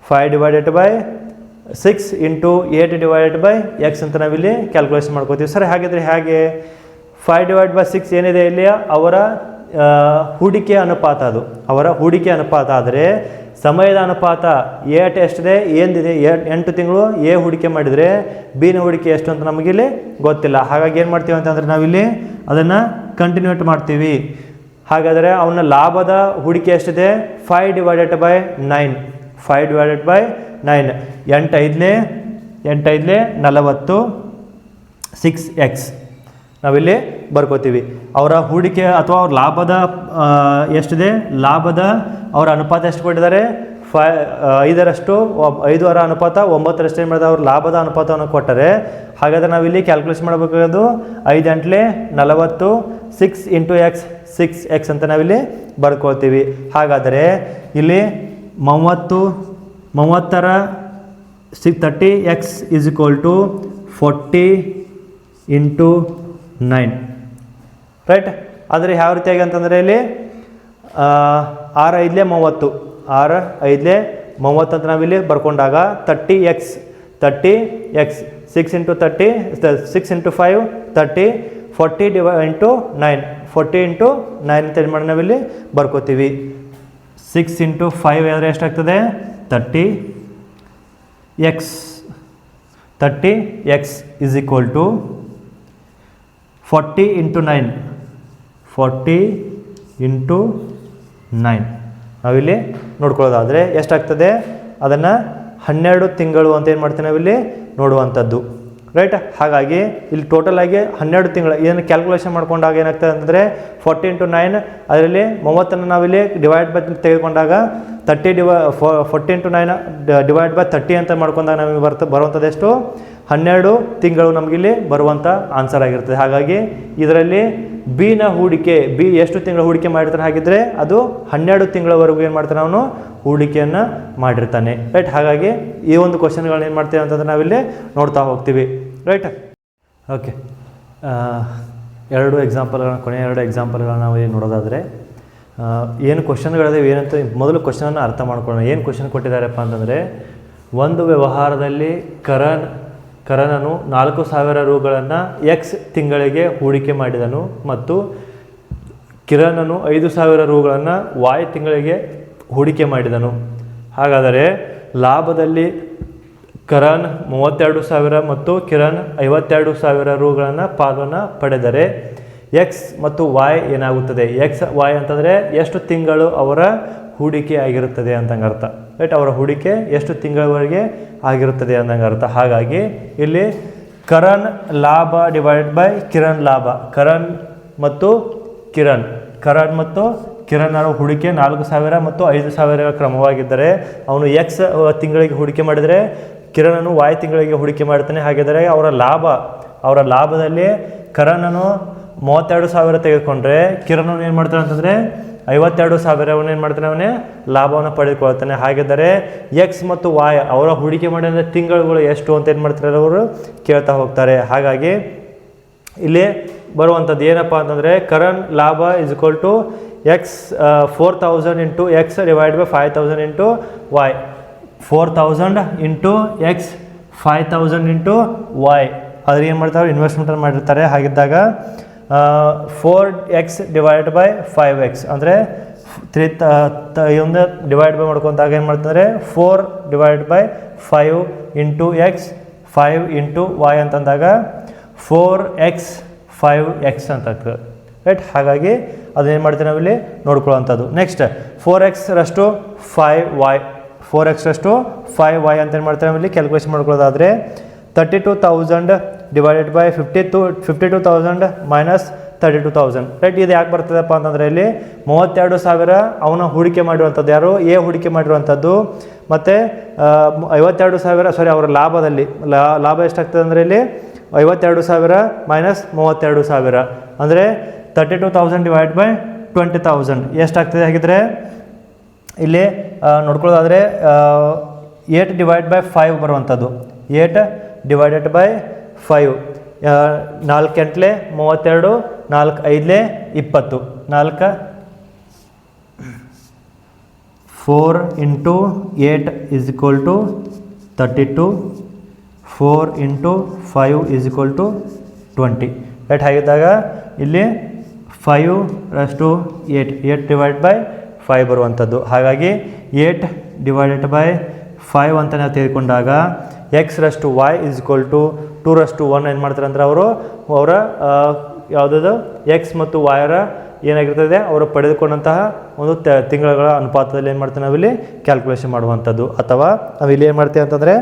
5/6 into 8/X ಅಂತ ನಾವಿಲ್ಲಿ ಕ್ಯಾಲ್ಕುಲೇಷನ್ ಮಾಡ್ಕೋತೀವಿ. ಸರ್ ಹಾಗಿದ್ರೆ ಹೇಗೆ 5/6 ಏನಿದೆ ಇಲ್ಲಿ ಅವರ ಹೂಡಿಕೆ ಅನುಪಾತ, ಅದು ಅವರ ಹೂಡಿಕೆ ಅನುಪಾತ. ಆದರೆ ಸಮಯದ ಅನುಪಾತ ಎಷ್ಟಿದೆ, ಏನಿದೆ 8 ತಿಂಗಳು ಎ ಹೂಡಿಕೆ ಮಾಡಿದರೆ ಬಿನ ಹೂಡಿಕೆ ಎಷ್ಟು ಅಂತ ನಮಗಿಲ್ಲಿ ಗೊತ್ತಿಲ್ಲ. ಹಾಗಾಗಿ ಏನು ಮಾಡ್ತೀವಿ ಅಂತಂದರೆ ನಾವಿಲ್ಲಿ ಅದನ್ನು ಕಂಟಿನ್ಯೂಟ್ ಮಾಡ್ತೀವಿ. ಹಾಗಾದರೆ ಅವನ ಲಾಭದ ಹೂಡಿಕೆ ಎಷ್ಟಿದೆ 5/9. 5/9 8 40 6x ನಾವಿಲ್ಲಿ ಬರ್ಕೋತೀವಿ. ಅವರ ಹೂಡಿಕೆ ಅಥವಾ ಅವ್ರ ಲಾಭದ ಎಷ್ಟಿದೆ, ಲಾಭದ ಅವರ ಅನುಪಾತ ಎಷ್ಟು ಕೊಟ್ಟಿದ್ದಾರೆ 5 5 ಅನುಪಾತ 9 ಏನು ಮಾಡಿದೆ, ಅವ್ರ ಲಾಭದ ಅನುಪಾತವನ್ನು ಕೊಟ್ಟರೆ. ಹಾಗಾದರೆ ನಾವಿಲ್ಲಿ ಕ್ಯಾಲ್ಕುಲೇಷನ್ ಮಾಡಬೇಕಾಗೋದು 5 8 40 6 ಇಂಟು ಎಕ್ಸ್ 6x ಅಂತ ನಾವಿಲ್ಲಿ ಬರ್ಕೋತೀವಿ. ಹಾಗಾದರೆ ಇಲ್ಲಿ 30x is equal to 40 into 9 right. ಆದರೆ ಯಾವ ರೀತಿಯಾಗಿ ಅಂತಂದರೆ ಇಲ್ಲಿ 6 5 30 6 5 30 ಅಂತ ನಾವಿಲ್ಲಿ ಬರ್ಕೊಂಡಾಗ 30x 6 into 30 6 into 5 30 40 into 9 40 into 9 ಅಂತ ಏನು ಮಾಡಿ ನಾವಿಲ್ಲಿ ಬರ್ಕೋತೀವಿ. 6 ಇಂಟು 5 ಆದರೆ ಎಷ್ಟಾಗ್ತದೆ 30x is equal to 40 into 9 40 into 9 ನಾವಿಲ್ಲಿ ನೋಡ್ಕೊಳ್ಳೋದಾದರೆ ಎಷ್ಟಾಗ್ತದೆ, ಅದನ್ನು 12 ತಿಂಗಳು ಅಂತ ಏನು ಮಾಡ್ತೀವಿ ನಾವಿಲ್ಲಿ ನೋಡುವಂಥದ್ದು ರೈಟ್. ಹಾಗಾಗಿ ಇಲ್ಲಿ ಟೋಟಲ್ ಆಗಿ 12 ತಿಂಗಳು ಇದನ್ನು ಕ್ಯಾಲ್ಕುಲೇಷನ್ ಮಾಡ್ಕೊಂಡಾಗ ಏನಾಗ್ತದೆ ಅಂತಂದರೆ 40 ಇಂಟು 9 ಅದರಲ್ಲಿ 30 ನಾವಿಲ್ಲಿ ಡಿವೈಡ್ ಬೈ ತೆಗೆದುಕೊಂಡಾಗ 40 ಇಂಟು 9 ಡಿವೈಡ್ ಬೈ 30 ಅಂತ ಮಾಡ್ಕೊಂಡಾಗ ನಮಗೆ ಬರುವಂಥದ್ದು ಎಷ್ಟು 12 ತಿಂಗಳು ನಮಗಿಲ್ಲಿ ಬರುವಂಥ ಆನ್ಸರ್ ಆಗಿರ್ತದೆ. ಹಾಗಾಗಿ ಇದರಲ್ಲಿ ಬಿನ ಹೂಡಿಕೆ, ಬಿ ಎಷ್ಟು ತಿಂಗಳು ಹೂಡಿಕೆ ಮಾಡಿರ್ತಾನೆ ಹಾಗಿದ್ರೆ ಅದು 12 ತಿಂಗಳವರೆಗೂ ಏನು ಮಾಡ್ತಾನೆ ಅವನು ಹೂಡಿಕೆಯನ್ನು ಮಾಡಿರ್ತಾನೆ ರೈಟ್. ಹಾಗಾಗಿ ಈ ಒಂದು ಕ್ವಶನ್ಗಳನ್ನ ಏನು ಮಾಡ್ತೀವಿ ಅಂತಂದ್ರೆ ನಾವಿಲ್ಲಿ ನೋಡ್ತಾ ಹೋಗ್ತೀವಿ ರೈಟ್. ಓಕೆ, ಕೊನೆಯ 2 ಎಕ್ಸಾಂಪಲ್ಗಳನ್ನ ನಾವು ಏನು ನೋಡೋದಾದರೆ ಏನು ಕ್ವಶನ್ಗಳಿದೆ ಏನಂತ ಮೊದಲು ಕ್ವಶನನ್ನು ಅರ್ಥ ಮಾಡ್ಕೊಳ್ಳೋಣ. ಏನು ಕ್ವಶನ್ ಕೊಟ್ಟಿದ್ದಾರಪ್ಪ ಅಂತಂದರೆ, ಒಂದು ವ್ಯವಹಾರದಲ್ಲಿ ಕರಣನು 4,000 ರೂಗಳನ್ನು X ತಿಂಗಳಿಗೆ ಹೂಡಿಕೆ ಮಾಡಿದನು ಮತ್ತು ಕಿರಣನು 5,000 ರೂಗಳನ್ನು Y ತಿಂಗಳಿಗೆ ಹೂಡಿಕೆ ಮಾಡಿದನು. ಹಾಗಾದರೆ ಲಾಭದಲ್ಲಿ ಕರಣ್ 32,000 ಮತ್ತು ಕಿರಣ್ 52,000 ರೂಗಳನ್ನು ಪಾಲನ್ನು ಪಡೆದರೆ X ಮತ್ತು Y ಏನಾಗುತ್ತದೆ, XY ಅಂತಂದರೆ ಎಷ್ಟು ತಿಂಗಳು ಅವರ ಹೂಡಿಕೆ ಆಗಿರುತ್ತದೆ ಅಂತಂಗೆ ಅರ್ಥ ರೈಟ್. ಅವರ ಹೂಡಿಕೆ ಎಷ್ಟು ತಿಂಗಳವರೆಗೆ ಆಗಿರುತ್ತದೆ ಅಂದಂಗೆ ಅರ್ಥ. ಹಾಗಾಗಿ ಇಲ್ಲಿ ಕರಣ್ ಲಾಭ ಡಿವೈಡ್ ಬೈ ಕಿರಣ್ ಲಾಭ, ಕರಣ್ ಮತ್ತು ಕಿರಣ್ ಹೂಡಿಕೆ 4,000 ಮತ್ತು 5,000 ಕ್ರಮವಾಗಿದ್ದರೆ ಅವನು X ತಿಂಗಳಿಗೆ ಹೂಡಿಕೆ ಮಾಡಿದರೆ ಕಿರಣನು Y ತಿಂಗಳಿಗೆ ಹೂಡಿಕೆ ಮಾಡ್ತಾನೆ. ಹಾಗಿದ್ದರೆ ಅವರ ಲಾಭದಲ್ಲಿ ಕರಣನು 32,000 ತೆಗೆದುಕೊಂಡ್ರೆ ಕಿರಣನು ಏನು ಮಾಡ್ತಾನೆ ಅಂತಂದರೆ 52,000 ಅವನು ಏನು ಮಾಡ್ತಾನೆ, ಅವನೇ ಲಾಭವನ್ನು ಪಡೆದುಕೊಳ್ತಾನೆ. ಹಾಗಿದ್ದರೆ X ಮತ್ತು Y ಅವರ ಹೂಡಿಕೆ ಮಾಡಿದ ತಿಂಗಳುಗಳು ಎಷ್ಟು ಅಂತ ಏನು ಮಾಡ್ತಾರೆ ಅವರು ಕೇಳ್ತಾ ಹೋಗ್ತಾರೆ. ಹಾಗಾಗಿ ಇಲ್ಲಿ ಬರುವಂಥದ್ದು ಏನಪ್ಪ ಅಂತಂದರೆ ಕರಣ್ ಲಾಭ is equal to X 4,000 into X divide by 5,000 into Y. 4,000 into X 5,000 into Y ಅದ್ರ ಏನು ಮಾಡ್ತಾರೆ, ಇನ್ವೆಸ್ಟ್ಮೆಂಟನ್ನು ಮಾಡಿರ್ತಾರೆ. ಹಾಗಿದ್ದಾಗ 4x ಡಿವೈಡ್ ಬೈ 5x ಅಂದರೆ 3 ಒಂದು ಡಿವೈಡ್ ಬೈ ಮಾಡ್ಕೊತಾಗ ಏನು ಮಾಡ್ತಾರೆ 4 divide by 5 into X 5 into y ಅಂತಂದಾಗ 4x 5x ಅಂತ ಆಗ್ತದೆ ರೈಟ್. ಹಾಗಾಗಿ ಅದನ್ನೇನು ಮಾಡ್ತೀವಿ ನಾವಿಲ್ಲಿ ನೋಡ್ಕೊಳ್ಳೋವಂಥದ್ದು. ನೆಕ್ಸ್ಟ್ 4x + 5y ಅಂತೇನು ಮಾಡ್ತೀವಿ ನಾವಿಲ್ಲಿ ಕ್ಯಾಲ್ಕುಲೇಷನ್ ಮಾಡ್ಕೊಳ್ಳೋದಾದರೆ 32,000 ಡಿವೈಡೆಡ್ ಬೈ 52,000 ಮೈನಸ್ 32,000 ರೈಟ್. ಇದು ಯಾಕೆ ಬರ್ತದಪ್ಪ ಅಂತಂದರೆ ಇಲ್ಲಿ 32,000 ಅವನ ಹೂಡಿಕೆ ಮಾಡಿರುವಂಥದ್ದು, ಯಾರು ಎ ಹೂಡಿಕೆ ಮಾಡಿರುವಂಥದ್ದು, ಮತ್ತು 52,000 ಅವರ ಲಾಭದಲ್ಲಿ ಲಾಭ ಎಷ್ಟಾಗ್ತದೆ ಅಂದರೆ ಇಲ್ಲಿ 52,000 ಮೈನಸ್ 32,000 ಅಂದರೆ 32,000 ಡಿವೈಡ್ ಬೈ 20,000 ಎಷ್ಟಾಗ್ತದೆ. ಹಾಗಿದ್ರೆ ಇಲ್ಲಿ ನೋಡ್ಕೊಳ್ಳೋದಾದರೆ 8 ಡಿವೈಡ್ ಬೈ 5 ಬರುವಂಥದ್ದು, 8 divided by 5 4 ಎಂಟ್ಲೆ 32, 4 5ಲೆ 20, 4 into 8 = 32, 4 into 5 = 20 right. ಹಾಗಿದ್ದಾಗ ಇಲ್ಲಿ 5:8 ಡಿವೈಡ್ ಬೈ 5 ಬರುವಂಥದ್ದು. ಹಾಗಾಗಿ 8 ಡಿವೈಡೆಡ್ ಬೈ 5 ಅಂತ ನಾವು ತೆಗೆದುಕೊಂಡಾಗ x/y = 2:1 ಏನು ಮಾಡ್ತಾರೆ ಅಂದರೆ ಅವರ ಯಾವುದಾದ್ರು ಎಕ್ಸ್ ಮತ್ತು ವಾಯರ ಏನಾಗಿರ್ತದೆ ಅವರು ಪಡೆದುಕೊಂಡಂತಹ ಒಂದು ತಿಂಗಳ ಅನುಪಾತದಲ್ಲಿ ಏನು ಮಾಡ್ತೀವಿ ನಾವಿಲ್ಲಿ ಕ್ಯಾಲ್ಕುಲೇಷನ್ ಮಾಡುವಂಥದ್ದು. ಅಥವಾ ನಾವಿಲ್ಲಿ ಏನು ಮಾಡ್ತೀವಿ ಅಂತಂದರೆ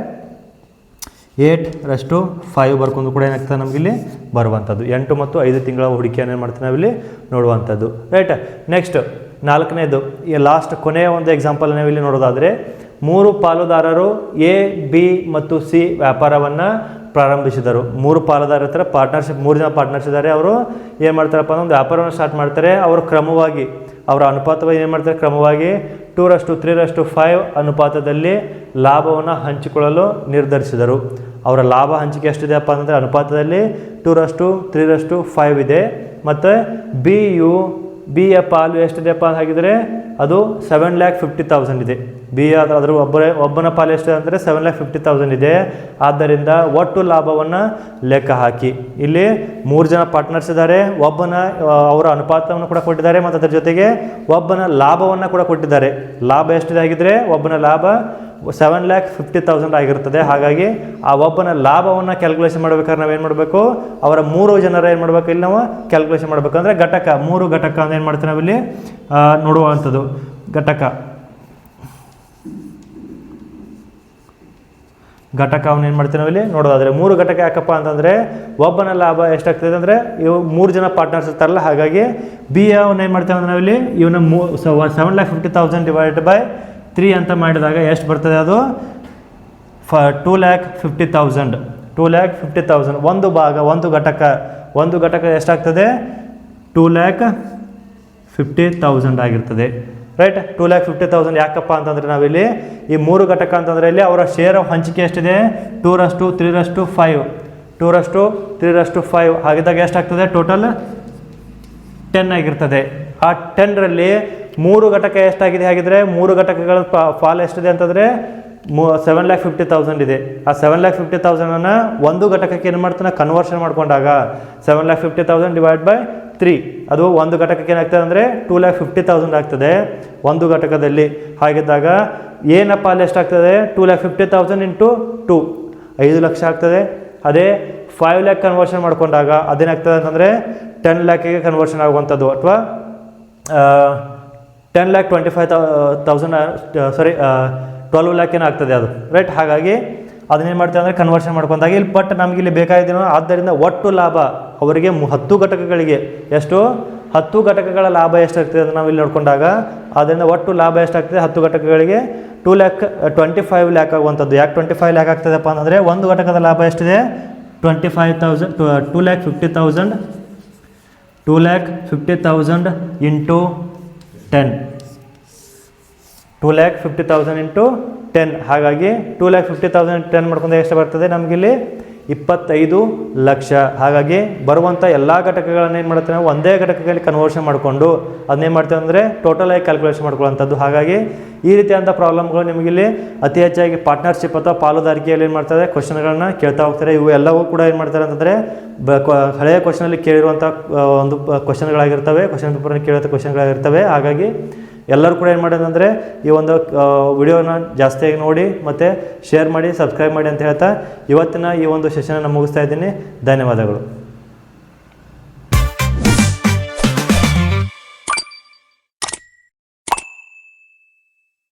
8/5 ಬರ್ಕೊಂಡು ಕೂಡ ಏನಾಗ್ತದೆ ನಮಗಿಲ್ಲಿ ಬರುವಂಥದ್ದು. 8 ಮತ್ತು 5 ತಿಂಗಳ ಹೂಡಿಕೆಯನ್ನು ಏನು ಮಾಡ್ತೀವಿ ನಾವಿಲ್ಲಿ ನೋಡುವಂಥದ್ದು ರೈಟ್. ನೆಕ್ಸ್ಟ್ 4ನೇದು ಈ ಲಾಸ್ಟ್ ಕೊನೆಯ ಒಂದು ಎಕ್ಸಾಂಪಲ್ ನಾವಿಲ್ಲಿ ನೋಡೋದಾದರೆ 3 ಪಾಲುದಾರರು ಎ, ಬಿ ಮತ್ತು ಸಿ ವ್ಯಾಪಾರವನ್ನು ಪ್ರಾರಂಭಿಸಿದರು. 3 ಪಾಲುದಾರರ ಹತ್ರ ಪಾರ್ಟ್ನರ್ಶಿಪ್, 3 ಜನ ಪಾರ್ಟ್ನರ್ಸ್ ಇದ್ದಾರೆ. ಅವರು ಏನು ಮಾಡ್ತಾರಪ್ಪ ಅಂದ್ರೆ ಒಂದು ವ್ಯಾಪಾರವನ್ನು ಸ್ಟಾರ್ಟ್ ಮಾಡ್ತಾರೆ. ಅವರು ಕ್ರಮವಾಗಿ ಅವರ ಅನುಪಾತವಾಗಿ ಏನು ಮಾಡ್ತಾರೆ, ಕ್ರಮವಾಗಿ 2:3:5 ಅನುಪಾತದಲ್ಲಿ ಲಾಭವನ್ನು ಹಂಚಿಕೊಳ್ಳಲು ನಿರ್ಧರಿಸಿದರು. ಅವರ ಲಾಭ ಹಂಚಿಕೆ ಎಷ್ಟಿದೆಯಪ್ಪ ಅಂದರೆ ಅನುಪಾತದಲ್ಲಿ 2:3:5 ಇದೆ. ಮತ್ತು ಬಿಯ ಪಾಲು ಎಷ್ಟಿದೆಯಪ್ಪ ಹಾಗಿದ್ರೆ ಅದು 7,50,000 ಇದೆ. ಅದರ ಒಬ್ಬನ ಪಾಲು ಎಷ್ಟಿದೆ ಅಂದರೆ 7,50,000 ಇದೆ. ಆದ್ದರಿಂದ ಒಟ್ಟು ಲಾಭವನ್ನು ಲೆಕ್ಕ ಹಾಕಿ. ಇಲ್ಲಿ 3 ಜನ ಪಾರ್ಟ್ನರ್ಸ್ ಇದ್ದಾರೆ. ಅವರ ಅನುಪಾತವನ್ನು ಕೂಡ ಕೊಟ್ಟಿದ್ದಾರೆ ಮತ್ತು ಅದರ ಜೊತೆಗೆ ಒಬ್ಬನ ಲಾಭವನ್ನು ಕೂಡ ಕೊಟ್ಟಿದ್ದಾರೆ. ಲಾಭ ಎಷ್ಟಿದೆ ಆಗಿದ್ರೆ ಒಬ್ಬನ ಲಾಭ 7,50,000 ಆಗಿರ್ತದೆ. ಹಾಗಾಗಿ ಆ ಒಬ್ಬನ ಲಾಭವನ್ನು ಕ್ಯಾಲ್ಕುಲೇಷನ್ ಮಾಡ್ಬೇಕಾದ್ರೆ ನಾವೇನು ಮಾಡಬೇಕು, ಅವರ 3 ಜನರ ಏನು ಮಾಡಬೇಕು ಇಲ್ಲಿ ನಾವು ಕ್ಯಾಲ್ಕುಲೇಷನ್ ಮಾಡಬೇಕು. ಅಂದರೆ ಘಟಕ 3 ಘಟಕ ಅಂತ ಏನು ಮಾಡ್ತೀವಿ ನಾವಿಲ್ಲಿ ನೋಡುವಂಥದ್ದು. ಘಟಕವನ್ನು ಏನು ಮಾಡ್ತೀವಿ ನಾವಿಲ್ಲಿ ನೋಡೋದಾದರೆ 3 ಘಟಕ ಯಾಕಪ್ಪ ಅಂತಂದರೆ ಒಬ್ಬನ ಲಾಭ ಎಷ್ಟಾಗ್ತದೆ ಅಂದರೆ ಇವು 3 ಜನ ಪಾರ್ಟ್ನರ್ಸ್ ಇರ್ತಾರಲ್ಲ. ಹಾಗಾಗಿ ಬಿ ಅವನ್ನ ಏನು ಮಾಡ್ತೇವೆ ಅಂದರೆ ನಾವಿಲ್ಲಿ ಇವನ್ನ 7,50,000 ಡಿವೈಡೆಡ್ ಬೈ 3 ಅಂತ ಮಾಡಿದಾಗ ಎಷ್ಟು ಬರ್ತದೆ, ಅದು 2,50,000 ಒಂದು ಭಾಗ, ಒಂದು ಘಟಕ ಎಷ್ಟಾಗ್ತದೆ 2,50,000 ಆಗಿರ್ತದೆ ರೈಟ್. 2,50,000 ಯಾಕಪ್ಪ ಅಂತಂದರೆ ನಾವಿಲ್ಲಿ ಈ 3 ಘಟಕ ಅಂತಂದರೆ ಇಲ್ಲಿ ಅವರ ಶೇರ್ ಹಂಚಿಕೆ ಎಷ್ಟಿದೆ 2:3:5 ಹಾಗಿದ್ದಾಗ ಎಷ್ಟಾಗ್ತದೆ, ಟೋಟಲ್ 10 ಆಗಿರ್ತದೆ. ಆ 10ರಲ್ಲಿ 3 ಘಟಕ ಎಷ್ಟಾಗಿದೆ ಹಾಗಿದ್ರೆ 3 ಘಟಕಗಳ ಪಾಲು ಎಷ್ಟಿದೆ ಅಂತಂದರೆ 7,50,000 ಇದೆ. ಆ 7,50,000 ಒಂದು ಘಟಕಕ್ಕೆ ಏನು ಮಾಡ್ತಾನೆ ಕನ್ವರ್ಷನ್ ಮಾಡ್ಕೊಂಡಾಗ 7,50,000 ಡಿವೈಡ್ ಬೈ 3 ಅದು ಒಂದು ಘಟಕಕ್ಕೆ ಏನಾಗ್ತದೆ ಅಂದರೆ 2,50,000 ಆಗ್ತದೆ ಒಂದು ಘಟಕದಲ್ಲಿ. ಹಾಗಿದ್ದಾಗ ಏನ ಪಾಲು ಎಷ್ಟಾಗ್ತದೆ 2,50,000 ಇಂಟು 2 5 ಲಕ್ಷ ಆಗ್ತದೆ. ಅದೇ 5 lakh ಕನ್ವರ್ಷನ್ ಮಾಡ್ಕೊಂಡಾಗ ಅದೇನಾಗ್ತದೆ ಅಂತಂದರೆ 10 lakhಗೆ ಕನ್ವರ್ಷನ್ ಆಗುವಂಥದ್ದು, ಅಥವಾ 12 lakh ಏನೋ ಆಗ್ತದೆ ಅದು ರೈಟ್. ಹಾಗಾಗಿ ಅದನ್ನೇನು ಮಾಡ್ತೀವಿ ಅಂದರೆ ಕನ್ವರ್ಷನ್ ಮಾಡ್ಕೊಂಡಾಗ ಇಲ್ಲಿ ನಮಗೆ ಇಲ್ಲಿ ಬೇಕಾಗಿದ್ದೀನೋ. ಆದ್ದರಿಂದ ಒಟ್ಟು ಲಾಭ ಅವರಿಗೆ 10 ಘಟಕಗಳಿಗೆ 10 ಘಟಕಗಳ ಲಾಭ ಎಷ್ಟಾಗ್ತದೆ ಅಂತ ನಾವು ಇಲ್ಲಿ ನೋಡ್ಕೊಂಡಾಗ ಅದರಿಂದ ಒಟ್ಟು ಲಾಭ ಎಷ್ಟಾಗ್ತದೆ 10 ಘಟಕಗಳಿಗೆ 25 lakh ಆಗುವಂಥದ್ದು. ಯಾಕೆ 25 lakh ಆಗ್ತದಪ್ಪ ಅಂತಂದರೆ ಒಂದು ಘಟಕದ ಲಾಭ ಎಷ್ಟಿದೆ 2,50,000 ಇಂಟು 10 2,50,000 ಇಂಟು 10 ಹಾಗಾಗಿ 2,50,000 10 ಮಾಡ್ಕೊಂಡ್ರೆ ಎಷ್ಟು ಬರ್ತದೆ ನಮಗಿಲ್ಲಿ 25 ಲಕ್ಷ. ಹಾಗಾಗಿ ಬರುವಂಥ ಎಲ್ಲ ಘಟಕಗಳನ್ನು ಏನು ಮಾಡ್ತೇವೆ ನಾವು ಒಂದೇ ಘಟಕದಲ್ಲಿ ಕನ್ವರ್ಷನ್ ಮಾಡಿಕೊಂಡು ಅದನ್ನೇನು ಮಾಡ್ತೇವೆ ಅಂದರೆ ಟೋಟಲಾಗಿ ಕ್ಯಾಲ್ಕುಲೇಷನ್ ಮಾಡ್ಕೊಳ್ಳೋಂಥದ್ದು. ಹಾಗಾಗಿ ಈ ರೀತಿಯಾದಂಥ ಪ್ರಾಬ್ಲಮ್ಗಳು ನಿಮಗಿಲ್ಲಿ ಅತಿ ಹೆಚ್ಚಾಗಿ ಪಾರ್ಟ್ನರ್ಶಿಪ್ ಅಥವಾ ಪಾಲುದಾರಿಕೆಯಲ್ಲಿ ಏನು ಮಾಡ್ತಾರೆ ಕ್ವಶನ್ಗಳನ್ನ ಕೇಳ್ತಾ ಹೋಗ್ತಾರೆ. ಇವು ಎಲ್ಲವೂ ಕೂಡ ಏನು ಮಾಡ್ತಾರೆ ಅಂತಂದರೆ ಹಳೆಯ ಕ್ವಶನಲ್ಲಿ ಕೇಳಿರುವಂಥ ಒಂದು ಕ್ವಶನ್ಗಳಾಗಿರ್ತವೆ, ಕ್ವಶನ್ ಪೇಪರ್ನ ಕೇಳಿರೋ ಕ್ವಶನ್ಗಳಾಗಿರ್ತವೆ. ಹಾಗಾಗಿ ಎಲ್ಲರೂ ಕೂಡ ಏನು ಮಾಡೋದಂದರೆ ಈ ಒಂದು ವಿಡಿಯೋನ ಜಾಸ್ತಿಯಾಗಿ ನೋಡಿ ಮತ್ತು ಶೇರ್ ಮಾಡಿ, ಸಬ್ಸ್ಕ್ರೈಬ್ ಮಾಡಿ ಅಂತ ಹೇಳ್ತಾ ಇವತ್ತಿನ ಈ ಒಂದು ಸೆಷನನ್ನು ಮುಗಿಸ್ತಾ ಇದ್ದೀನಿ. ಧನ್ಯವಾದಗಳು.